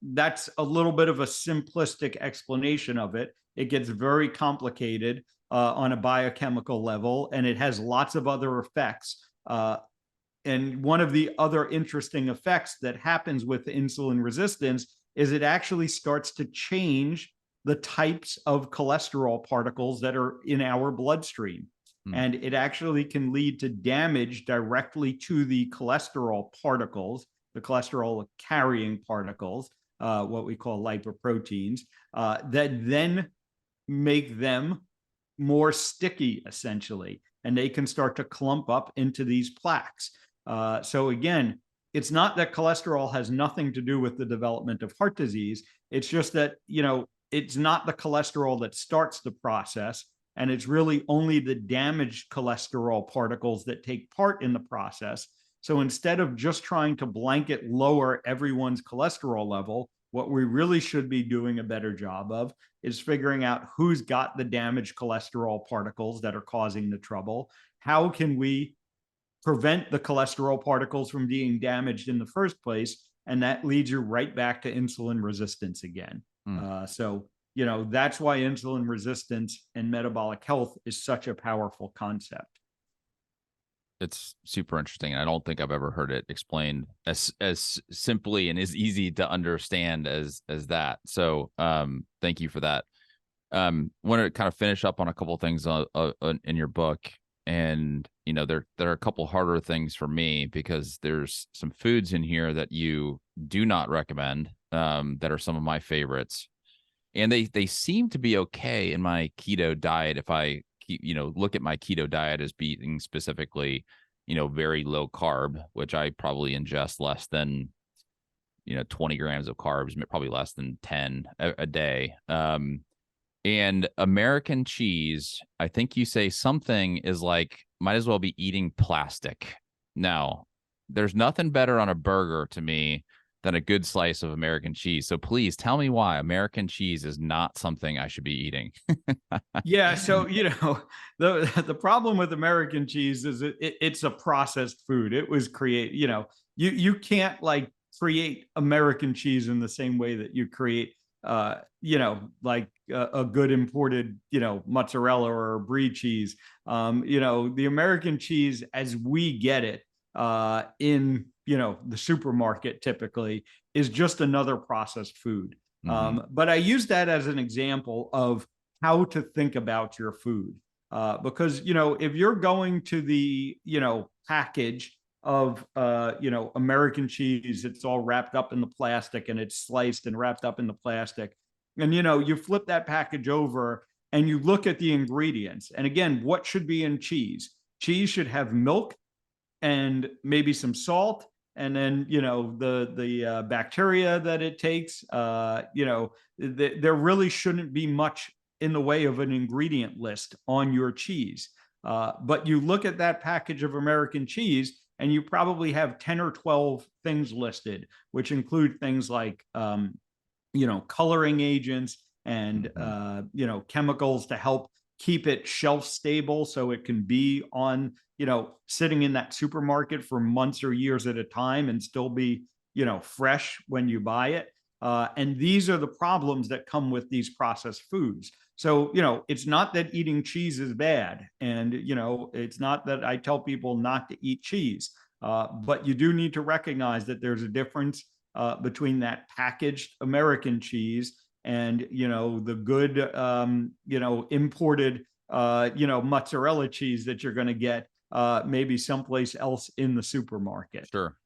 that's a little bit of a simplistic explanation of it. It gets very complicated on a biochemical level, and it has lots of other effects. And one of the other interesting effects that happens with insulin resistance is it actually starts to change the types of cholesterol particles that are in our bloodstream. And it actually can lead to damage directly to the cholesterol particles, the cholesterol carrying particles, what we call lipoproteins, that then make them more sticky, essentially, and they can start to clump up into these plaques. So again, it's not that cholesterol has nothing to do with the development of heart disease. It's just that, it's not the cholesterol that starts the process. And it's really only the damaged cholesterol particles that take part in the process. So instead of just trying to blanket lower everyone's cholesterol level, What we really should be doing a better job of is figuring out who's got the damaged cholesterol particles that are causing the trouble. How can we prevent the cholesterol particles from being damaged in the first place? And that leads you right back to insulin resistance again. So, that's why insulin resistance and metabolic health is such a powerful concept. It's super interesting. I don't think I've ever heard it explained as simply and as easy to understand as that. So thank you for that. Want to kind of finish up on a couple of things in your book. And, there are a couple harder things for me because there's some foods in here that you do not recommend that are some of my favorites. And they seem to be okay in my keto diet if I look at my keto diet as being specifically, very low carb, which I probably ingest less than, 20 grams of carbs, probably less than 10 a day. And American cheese, I think you say something is like, might as well be eating plastic. Now, there's nothing better on a burger to me than a good slice of American cheese. So please tell me why American cheese is not something I should be eating. Yeah, so the problem with American cheese is it's a processed food. It was you can't like create American cheese in the same way that you create like a good imported mozzarella or brie cheese. The American cheese as we get it in the supermarket typically is just another processed food. But I use that as an example of how to think about your food. Because, if you're going to the, package of, American cheese, it's all wrapped up in the plastic and it's sliced and wrapped up in the plastic. And, you flip that package over and you look at the ingredients. And again, what should be in cheese? Cheese should have milk and maybe some salt. And then, the bacteria that it takes, there really shouldn't be much in the way of an ingredient list on your cheese. But you look at that package of American cheese and you probably have 10 or 12 things listed, which include things like, coloring agents and, chemicals to help keep it shelf stable so it can be on, sitting in that supermarket for months or years at a time and still be, fresh when you buy it. And these are the problems that come with these processed foods. So, it's not that eating cheese is bad. And, it's not that I tell people not to eat cheese. But you do need to recognize that there's a difference between that packaged American cheese and, the good, imported, mozzarella cheese that you're going to get maybe someplace else in the supermarket. Sure.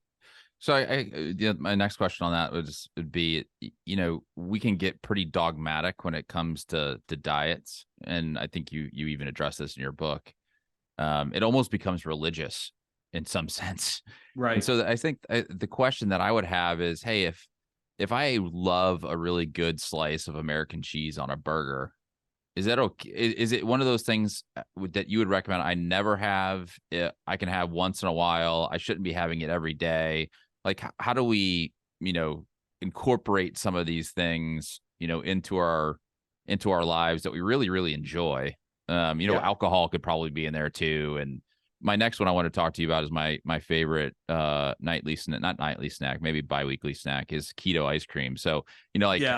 So my next question on that would be, we can get pretty dogmatic when it comes to diets. And I think you even address this in your book. It almost becomes religious in some sense. Right. And so I think the question that I would have is, hey, if I love a really good slice of American cheese on a burger, is that okay? Is it one of those things that you would recommend I never have? I can have once in a while. I shouldn't be having it every day. Like, how do we, incorporate some of these things, into our lives that we really, really enjoy? Alcohol could probably be in there too. And my next one I want to talk to you about is my favorite not nightly snack, maybe biweekly snack is keto ice cream. So, so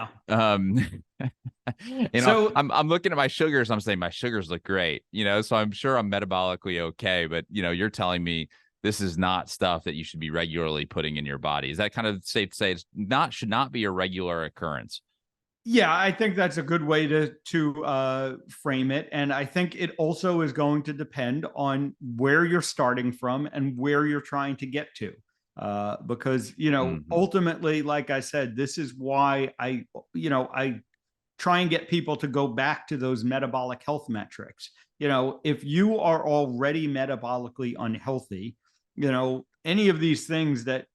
I'm looking at my sugars. I'm saying my sugars look great, so I'm sure I'm metabolically okay. But, you're telling me this is not stuff that you should be regularly putting in your body. Is that kind of safe to say should not be a regular occurrence? Yeah, I think that's a good way to frame it. And I think it also is going to depend on where you're starting from and where you're trying to get to. Because, ultimately, like I said, this is why I try and get people to go back to those metabolic health metrics. If you are already metabolically unhealthy, any of these things that,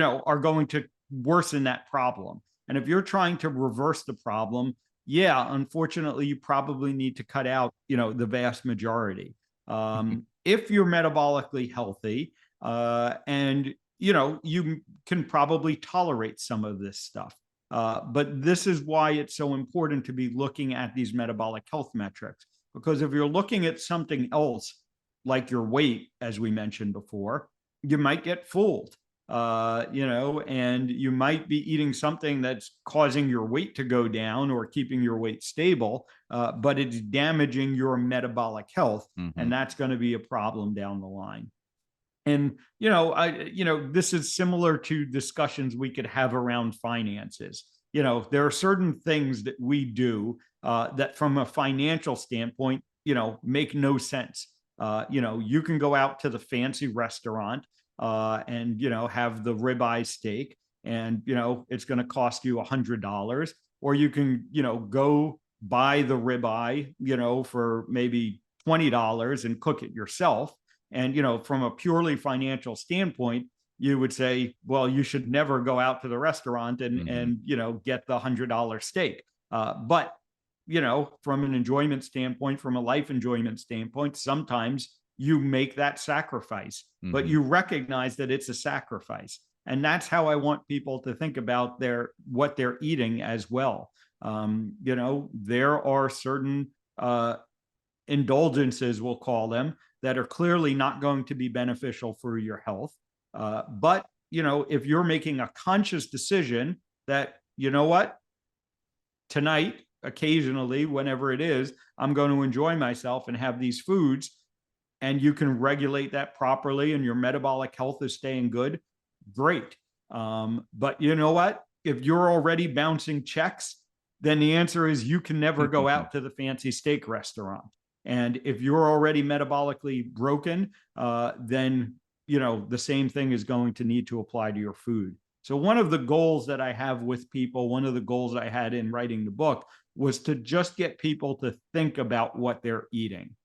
are going to worsen that problem. And if you're trying to reverse the problem, unfortunately, you probably need to cut out, the vast majority. If you're metabolically healthy and, you can probably tolerate some of this stuff. But this is why it's so important to be looking at these metabolic health metrics, because if you're looking at something else, like your weight, as we mentioned before, you might get fooled. And you might be eating something that's causing your weight to go down or keeping your weight stable, but it's damaging your metabolic health, and that's going to be a problem down the line. And this is similar to discussions we could have around finances. There are certain things that we do that, from a financial standpoint, make no sense. You can go out to the fancy restaurant and have the ribeye steak, and it's going to cost you $100, or you can go buy the ribeye for maybe $20 and cook it yourself. And from a purely financial standpoint, you would say, well, you should never go out to the restaurant and get the $100 steak. But from an enjoyment standpoint, from a life enjoyment standpoint, sometimes you make that sacrifice, but you recognize that it's a sacrifice. And that's how I want people to think about what they're eating as well. There are certain indulgences, we'll call them, that are clearly not going to be beneficial for your health. But if you're making a conscious decision that, tonight, occasionally, whenever it is, I'm going to enjoy myself and have these foods, and you can regulate that properly and your metabolic health is staying good, great. But you know what? If you're already bouncing checks, then the answer is you can never go out to the fancy steak restaurant. And if you're already metabolically broken, then the same thing is going to need to apply to your food. So one of the goals that I have with people, one of the goals I had in writing the book, was to just get people to think about what they're eating.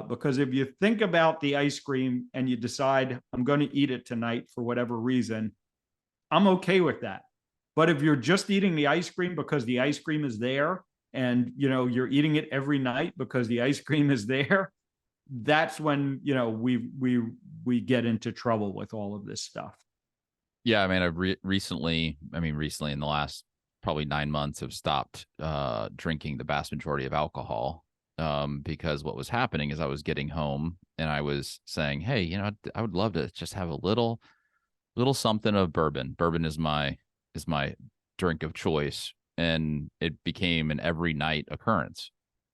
Because if you think about the ice cream and you decide, I'm going to eat it tonight for whatever reason, I'm okay with that. But if you're just eating the ice cream because the ice cream is there, and you're eating it every night because the ice cream is there, that's when we get into trouble with all of this stuff. Yeah, I mean, I've recently in the last probably 9 months, have stopped drinking the vast majority of alcohol, because what was happening is I was getting home and I was saying, hey, I would love to just have a little something of bourbon. Bourbon is my drink of choice. And it became an every night occurrence.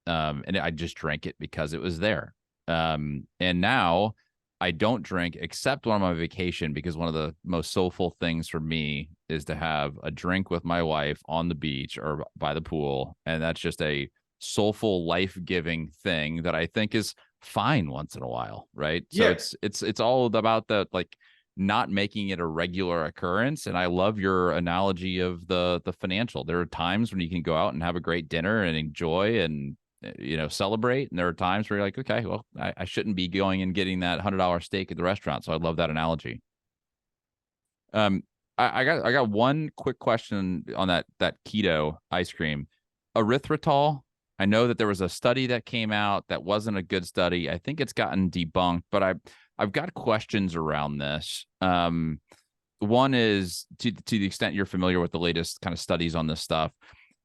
And I just drank it because it was there. And now I don't drink except when I'm on vacation, because one of the most soulful things for me is to have a drink with my wife on the beach or by the pool. And that's just a soulful, life-giving thing that I think is fine once in a while. Right. So it's all about the, like, not making it a regular occurrence. And I love your analogy of the financial. There are times when you can go out and have a great dinner and enjoy and celebrate, and there are times where you're like, okay, well, I shouldn't be going and getting that $100 steak at the restaurant. So I love that analogy. I got one quick question on that keto ice cream. Erythritol, I know that there was a study that came out that wasn't a good study. I think it's gotten debunked, but I've got questions around this. One is to the extent you're familiar with the latest kind of studies on this stuff.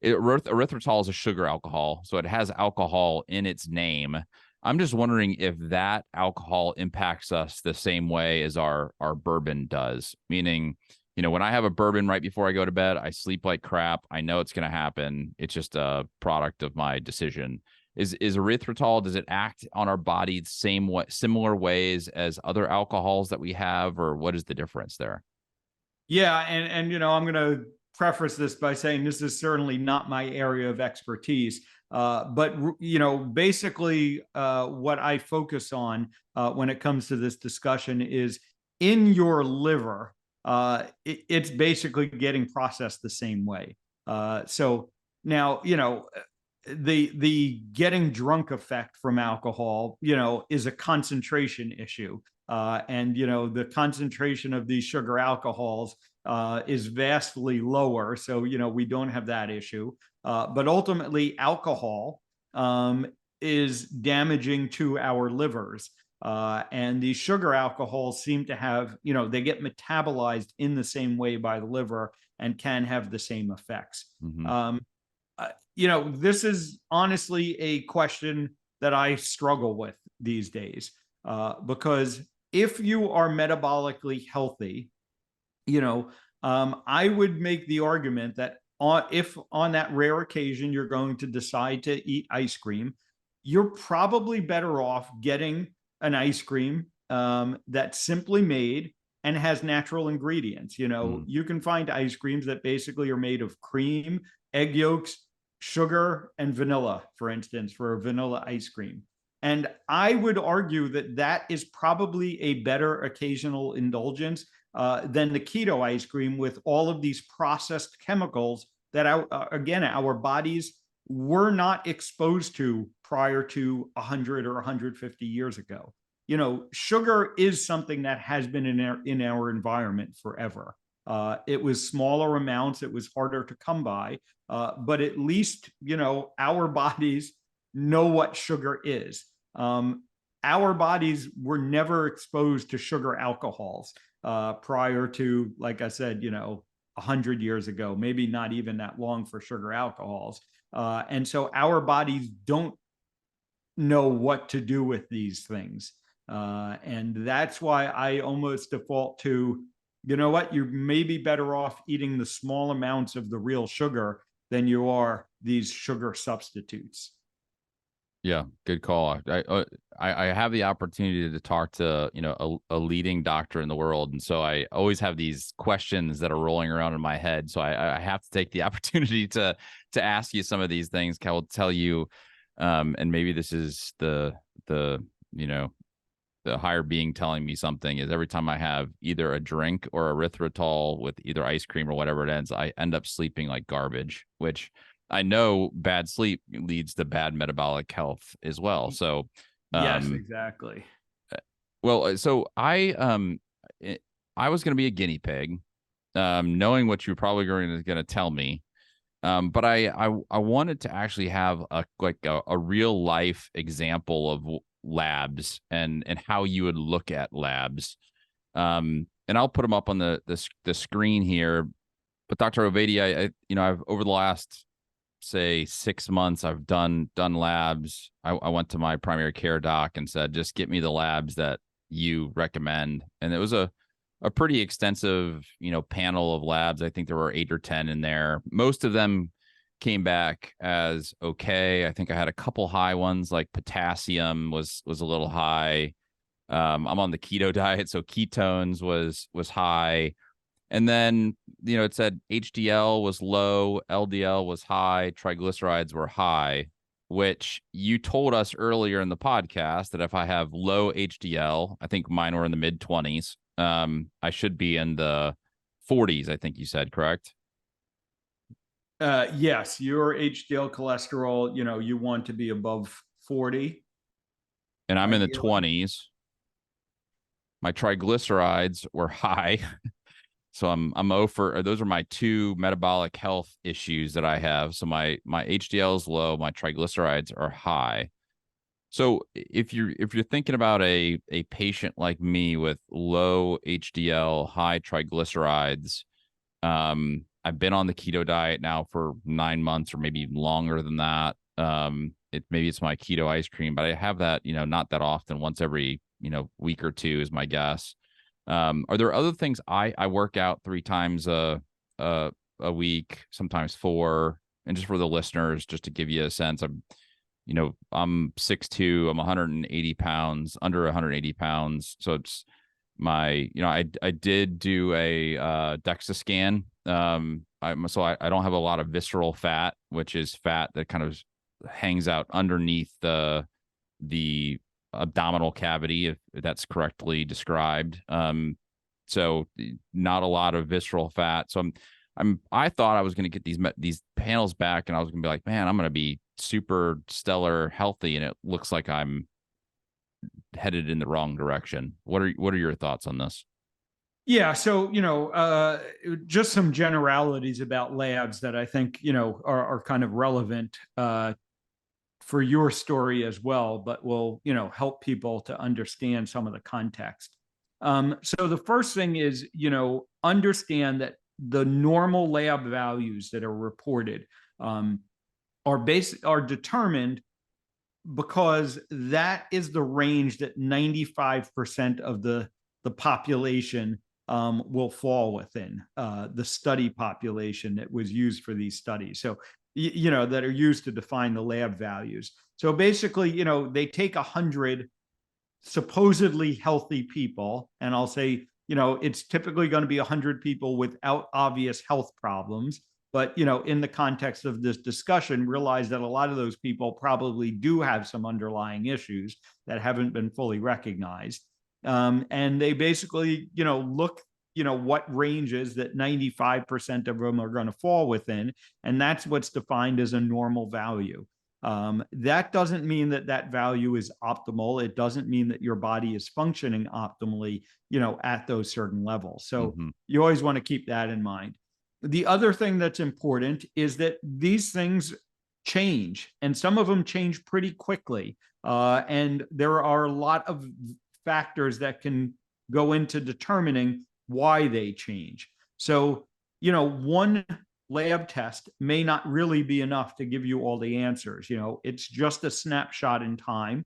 Erythritol is a sugar alcohol, so it has alcohol in its name. I'm just wondering if that alcohol impacts us the same way as our bourbon does. Meaning, when I have a bourbon right before I go to bed, I sleep like crap. I know it's going to happen. It's just a product of my decision. Is erythritol, does it act on our body the similar ways as other alcohols that we have, or what is the difference there? Yeah, and I'm going to preface this by saying this is certainly not my area of expertise, but basically what I focus on when it comes to this discussion is in your liver, it's basically getting processed the same way. So now the getting drunk effect from alcohol, is a concentration issue. And the concentration of these sugar alcohols is vastly lower. So, we don't have that issue. But ultimately, alcohol is damaging to our livers. And these sugar alcohols seem to have, they get metabolized in the same way by the liver. and can have the same effects. Mm-hmm. This is honestly a question that I struggle with these days, because if you are metabolically healthy, I would make the argument that if on that rare occasion you're going to decide to eat ice cream, you're probably better off getting an ice cream that's simply made and has natural ingredients. You can find ice creams that basically are made of cream, egg yolks, sugar, and vanilla, for instance, for a vanilla ice cream. And I would argue that that is probably a better occasional indulgence than the keto ice cream with all of these processed chemicals that, our bodies were not exposed to prior to 100 or 150 years ago. Sugar is something that has been in our environment forever. It was smaller amounts, it was harder to come by, but at least, our bodies know what sugar is. Our bodies were never exposed to sugar alcohols prior to, like I said, 100 years ago, maybe not even that long for sugar alcohols. And so our bodies don't know what to do with these things. And that's why I almost default to, you're maybe better off eating the small amounts of the real sugar than you are these sugar substitutes. Yeah, good call. I have the opportunity to talk to a leading doctor in the world, and so I always have these questions that are rolling around in my head. So I have to take the opportunity to ask you some of these things. I will tell you, and maybe this is the higher being telling me something, is every time I have either a drink or erythritol with either ice cream or whatever it ends, I end up sleeping like garbage, which I know bad sleep leads to bad metabolic health as well. So, yes, exactly. Well, so I was going to be a guinea pig, knowing what you're probably going to tell me. But I wanted to actually have a real life example of labs and how you would look at labs. And I'll put them up on the screen here. But Dr. Ovadia, I've over the last, say, 6 months, I've done labs. I went to my primary care doc and said, just get me the labs that you recommend. And it was a pretty extensive, panel of labs. I think there were 8 or 10 in there. Most of them came back as okay. I think I had a couple high ones, like potassium was a little high. I'm on the keto diet, so ketones was high. And then, it said HDL was low, LDL was high, triglycerides were high, which you told us earlier in the podcast that if I have low HDL, I think mine were in the mid 20s. I should be in the 40s, I think you said, correct? Yes, your HDL cholesterol, you want to be above 40. And I'm ideally in the 20s. My triglycerides were high. So I'm those are my 2 metabolic health issues that I have. So my HDL is low, my triglycerides are high. So if you're thinking about a patient like me with low HDL, high triglycerides, I've been on the keto diet now for 9 months or maybe longer than that. Maybe it's my keto ice cream, but I have that, not that often, once every, week or 2 is my guess. Are there other things? I work out 3 times a week, sometimes 4. And just for the listeners, just to give you a sense, I'm 6'2", I'm 180 pounds, under 180 pounds. So it's my, I did do a DEXA scan. I don't have a lot of visceral fat, which is fat that kind of hangs out underneath the abdominal cavity, if that's correctly described. So not a lot of visceral fat. So I thought I was going to get these panels back, and I was going to be like, man, I'm going to be super stellar healthy, and it looks like I'm headed in the wrong direction. What are your thoughts on this? Yeah, so just some generalities about labs that I think are kind of relevant for your story as well, but will help people to understand some of the context. So the first thing is understand that the normal lab values that are reported are determined because that is the range that 95% of the population will fall within, the study population that was used for these studies. So, that are used to define the lab values. So basically, they take 100 supposedly healthy people, and I'll say, it's typically going to be 100 people without obvious health problems. But, in the context of this discussion, realize that a lot of those people probably do have some underlying issues that haven't been fully recognized. And they basically, look, what ranges that 95% of them are going to fall within. And that's what's defined as a normal value. That doesn't mean that that value is optimal. It doesn't mean that your body is functioning optimally, at those certain levels. So you always want to keep that in mind. The other thing that's important is that these things change, and some of them change pretty quickly. And there are a lot of factors that can go into determining why they change. So, one lab test may not really be enough to give you all the answers. It's just a snapshot in time.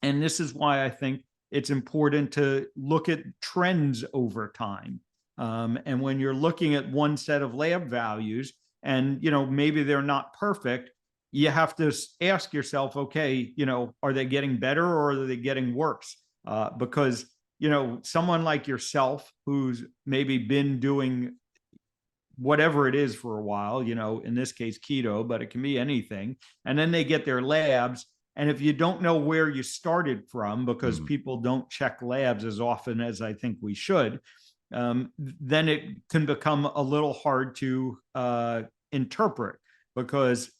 And this is why I think it's important to look at trends over time. And when you're looking at one set of lab values and, maybe they're not perfect, you have to ask yourself, okay, are they getting better or are they getting worse? Because, someone like yourself who's maybe been doing whatever it is for a while, in this case, keto, but it can be anything. And then they get their labs. And if you don't know where you started from, because people don't check labs as often as I think we should, then it can become a little hard to interpret, because,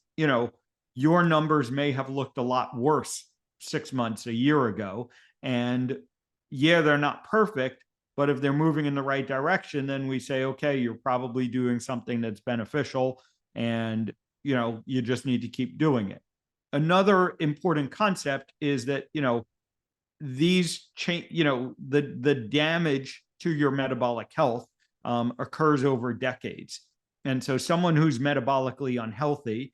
your numbers may have looked a lot worse 6 months, a year ago. And yeah, they're not perfect, but if they're moving in the right direction, then we say, okay, you're probably doing something that's beneficial, and, you just need to keep doing it. Another important concept is that, these change, the damage to your metabolic health occurs over decades. And so someone who's metabolically unhealthy,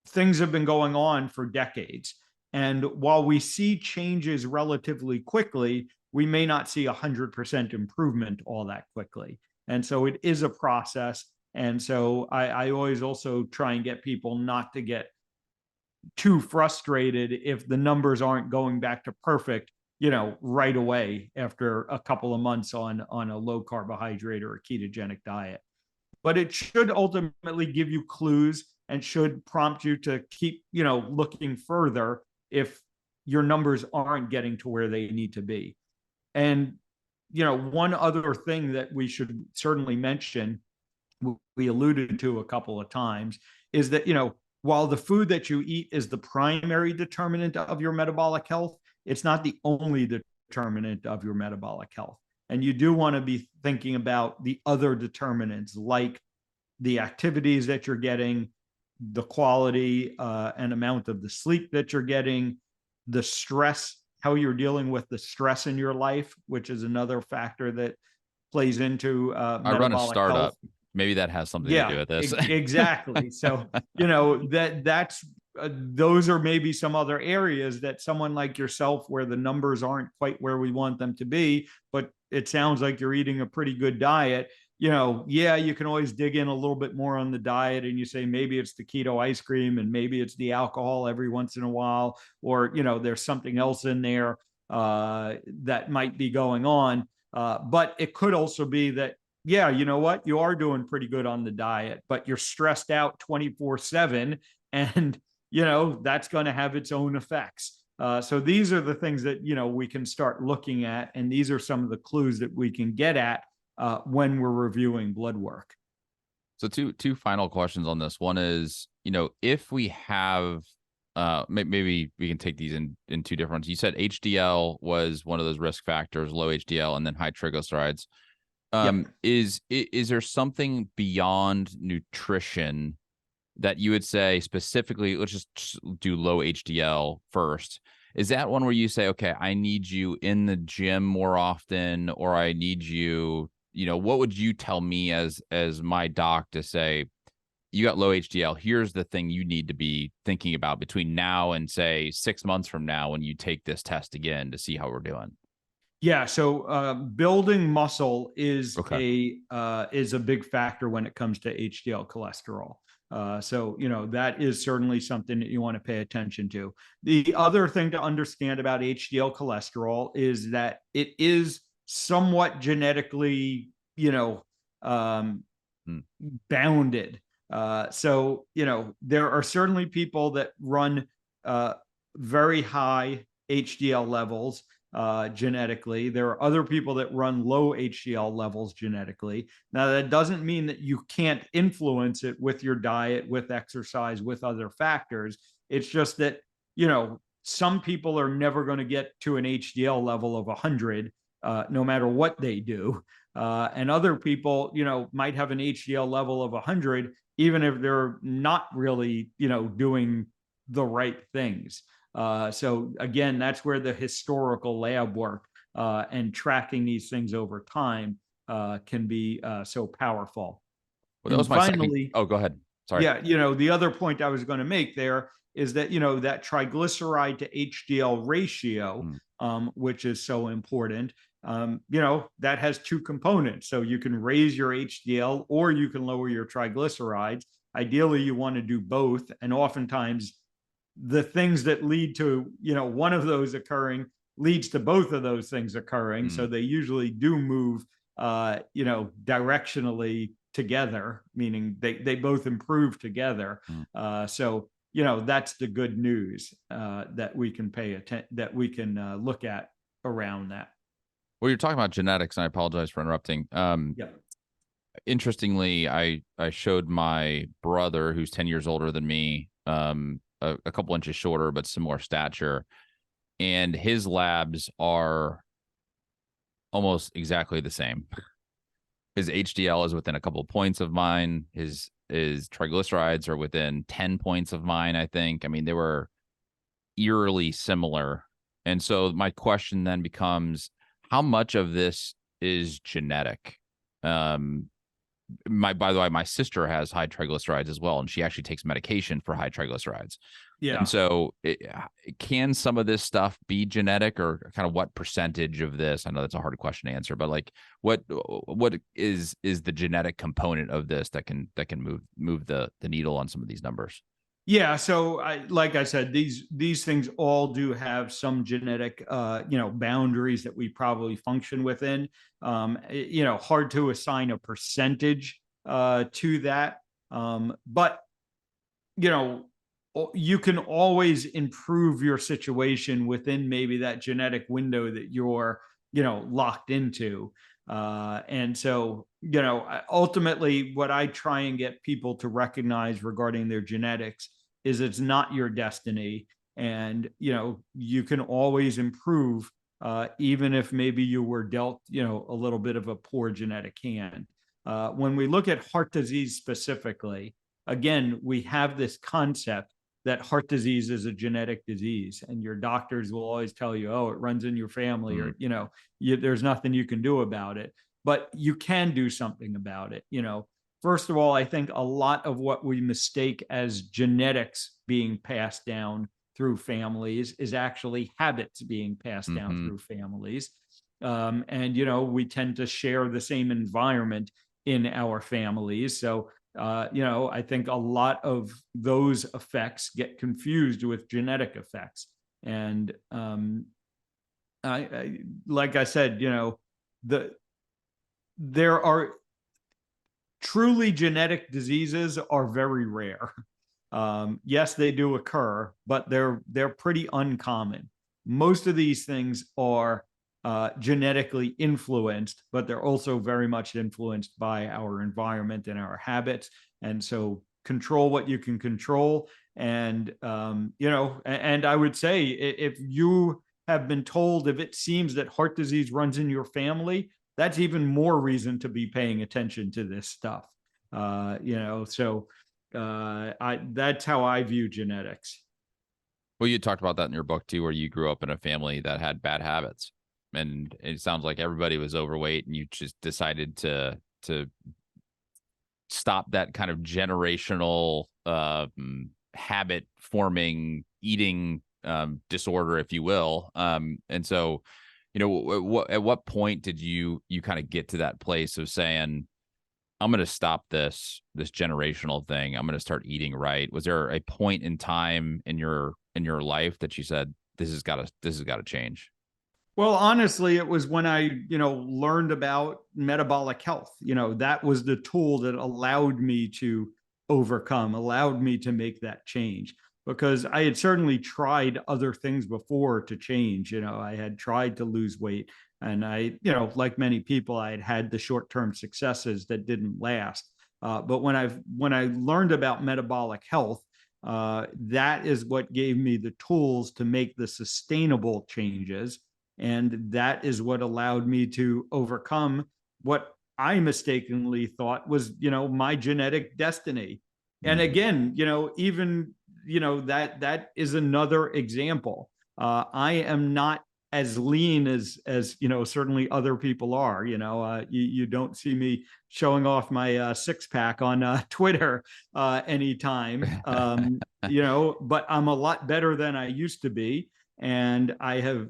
things have been going on for decades. And while we see changes relatively quickly, we may not see 100% improvement all that quickly. And so it is a process. And so I always also try and get people not to get too frustrated if the numbers aren't going back to perfect, right away after a couple of months on a low carbohydrate or a ketogenic diet. But it should ultimately give you clues and should prompt you to keep, looking further if your numbers aren't getting to where they need to be. And, one other thing that we should certainly mention, we alluded to a couple of times, is that, while the food that you eat is the primary determinant of your metabolic health, it's not the only determinant of your metabolic health. And you do want to be thinking about the other determinants, like the activities that you're getting, the quality and amount of the sleep that you're getting, the stress, how you're dealing with the stress in your life, which is another factor that plays into I run a startup. health. Maybe that has something to do with this. Exactly. So, that's those are maybe some other areas that someone like yourself, where the numbers aren't quite where we want them to be, but it sounds like you're eating a pretty good diet. Yeah, you can always dig in a little bit more on the diet, and you say maybe it's the keto ice cream and maybe it's the alcohol every once in a while, or, there's something else in there that might be going on. But it could also be that, yeah, you know what, you are doing pretty good on the diet, but you're stressed out 24/7, and, that's going to have its own effects. So these are the things that, we can start looking at. And these are some of the clues that we can get at when we're reviewing blood work. So two final questions on this. One is, if we have, maybe we can take these in two different ones. You said HDL was one of those risk factors, low HDL, and then high triglycerides. Yep. Is there something beyond nutrition that you would say specifically, let's just do low HDL first? Is that one where you say, okay, I need you in the gym more often, or I need you what would you tell me as my doc to say, you got low HDL, here's the thing you need to be thinking about between now and say 6 months from now when you take this test again to see how we're doing? Yeah, so building muscle is Okay. a big factor when it comes to HDL cholesterol. So that is certainly something that you want to pay attention to. The other thing to understand about HDL cholesterol is that it is somewhat genetically, um, Hmm. bounded. So there are certainly people that run very high HDL levels genetically. There are other people that run low HDL levels genetically. Now, that doesn't mean that you can't influence it with your diet, with exercise, with other factors. It's just that, some people are never going to get to an HDL level of 100, no matter what they do. And other people, might have an HDL level of 100, even if they're not really, doing the right things. So again, that's where the historical lab work and tracking these things over time can be so powerful. Well, that And was my second. finally, Oh, go ahead. Sorry. yeah, the other point I was going to make there is that that triglyceride to HDL ratio, Mm. which is so important. That has two components. So you can raise your HDL or you can lower your triglycerides. Ideally, you want to do both, and oftentimes the things that lead to one of those occurring leads to both of those things occurring. So they usually do move directionally together, meaning they both improve together. So that's the good news that we can look at around that. Well, you're talking about genetics, and I apologize for interrupting. Yeah. Interestingly, I showed my brother, who's 10 years older than me, a couple inches shorter, but similar stature, and his labs are almost exactly the same. His HDL is within a couple of points of mine. His triglycerides are within 10 points of mine, I think. I mean, they were eerily similar. And so my question then becomes, how much of this is genetic? By the way, my sister has high triglycerides as well, and she actually takes medication for high triglycerides. Yeah. And so can some of this stuff be genetic, or kind of what percentage of this? I know that's a hard question to answer, but like what is the genetic component of this that can move the needle on some of these numbers? Yeah, so like I said, these things all do have some genetic, boundaries that we probably function within. Hard to assign a percentage to that, but you can always improve your situation within maybe that genetic window that you're, locked into. And so, ultimately, what I try and get people to recognize regarding their genetics is it's not your destiny. And, you can always improve, even if maybe you were dealt, a little bit of a poor genetic hand. When we look at heart disease specifically, again, we have this concept that heart disease is a genetic disease, and your doctors will always tell you, oh, it runs in your family, or there's nothing you can do about it. But you can do something about it. First of all, I think a lot of what we mistake as genetics being passed down through families is actually habits being passed down through families. And we tend to share the same environment in our families. So I think a lot of those effects get confused with genetic effects. And like I said, there are truly genetic diseases are very rare. Yes, they do occur, but they're pretty uncommon. Most of these things are genetically influenced, but they're also very much influenced by our environment and our habits. And so control what you can control. And, and I would say if you have been told, if it seems that heart disease runs in your family, that's even more reason to be paying attention to this stuff. So that's how I view genetics. Well, you talked about that in your book too, where you grew up in a family that had bad habits. and it sounds like everybody was overweight, and you just decided to stop that kind of generational habit forming eating disorder, if you will. And so, at what point did you kind of get to that place of saying, I'm going to stop this generational thing. I'm going to start eating right. Was there a point in time in your life that you said, this has got to change? Well, honestly, it was when I, learned about metabolic health. That was the tool that allowed me to allowed me to make that change, because I had certainly tried other things before to change. I had tried to lose weight, and I, like many people, I had the short-term successes that didn't last. But when I learned about metabolic health, that is what gave me the tools to make the sustainable changes. And that is what allowed me to overcome what I mistakenly thought was, my genetic destiny. And again, even, that is another example. I am not as lean as certainly other people are. You don't see me showing off my six pack on Twitter anytime. But I'm a lot better than I used to be, and I have,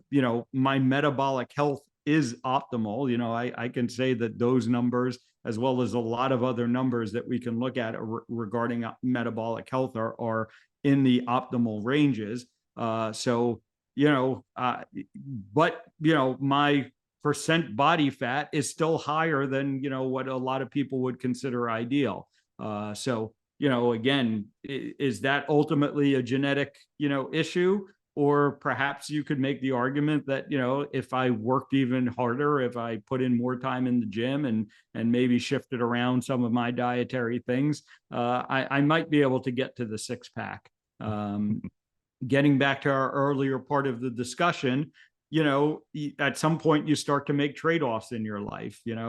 my metabolic health is optimal. I can say that those numbers, as well as a lot of other numbers that we can look at regarding metabolic health, are in the optimal ranges. So, but, my percent body fat is still higher than, what a lot of people would consider ideal. So, again, is that ultimately a genetic, issue? Or perhaps you could make the argument that, if I worked even harder, if I put in more time in the gym and maybe shifted around some of my dietary things, I might be able to get to the six pack. Getting back to our earlier part of the discussion, at some point you start to make trade-offs in your life. In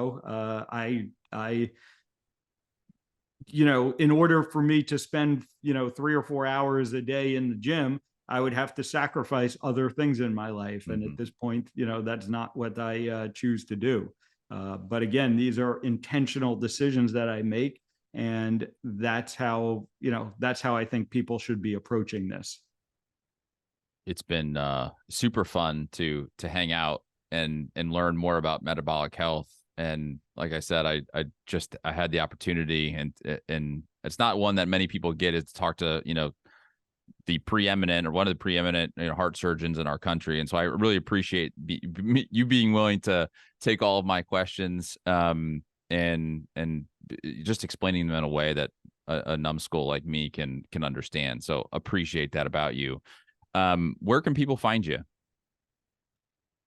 order for me to spend, 3 or 4 hours a day in the gym, I would have to sacrifice other things in my life. And at this point, that's not what I choose to do. But again, these are intentional decisions that I make. And that's how I think people should be approaching this. It's been super fun to hang out and learn more about metabolic health. And like I said, I had the opportunity, and it's not one that many people get, is to talk to, the preeminent, or one of the preeminent, heart surgeons in our country. And so I really appreciate you being willing to take all of my questions, and just explaining them in a way that a numbskull like me can understand. So appreciate that about you. Where can people find you?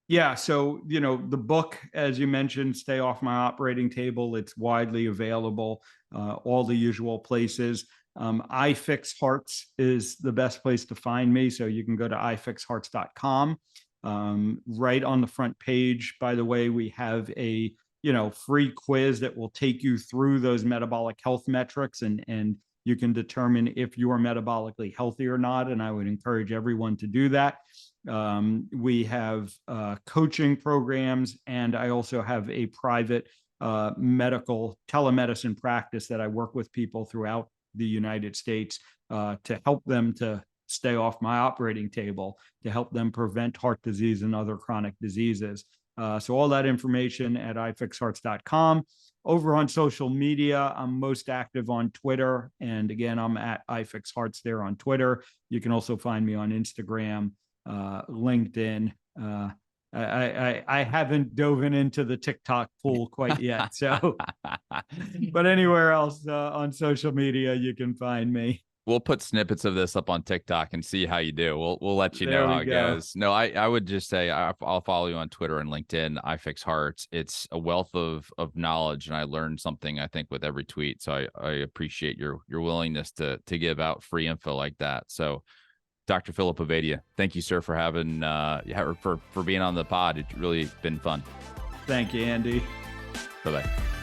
Yeah. So, the book, as you mentioned, Stay Off My Operating Table, it's widely available, all the usual places. iFix Hearts is the best place to find me. So you can go to ifixhearts.com. Right on the front page, by the way, we have a, free quiz that will take you through those metabolic health metrics, and you can determine if you are metabolically healthy or not. And I would encourage everyone to do that. We have coaching programs, and I also have a private medical telemedicine practice that I work with people throughout the United States to help them to stay off my operating table, to help them prevent heart disease and other chronic diseases. So all that information at ifixhearts.com. Over on social media, I'm most active on Twitter. And again, I'm at ifixhearts there on Twitter. You can also find me on Instagram, LinkedIn. I haven't dove into the TikTok pool quite yet. So, but anywhere else on social media, you can find me. We'll put snippets of this up on TikTok and see how you do. We'll let you know how it goes. No, I would just say I'll follow you on Twitter and LinkedIn, iFix Hearts. It's a wealth of knowledge, and I learned something, I think, with every tweet. So I appreciate your willingness to give out free info like that. So, Dr. Philip Ovadia, thank you, sir, for having for being on the pod. It's really been fun. Thank you, Andy. Bye-bye.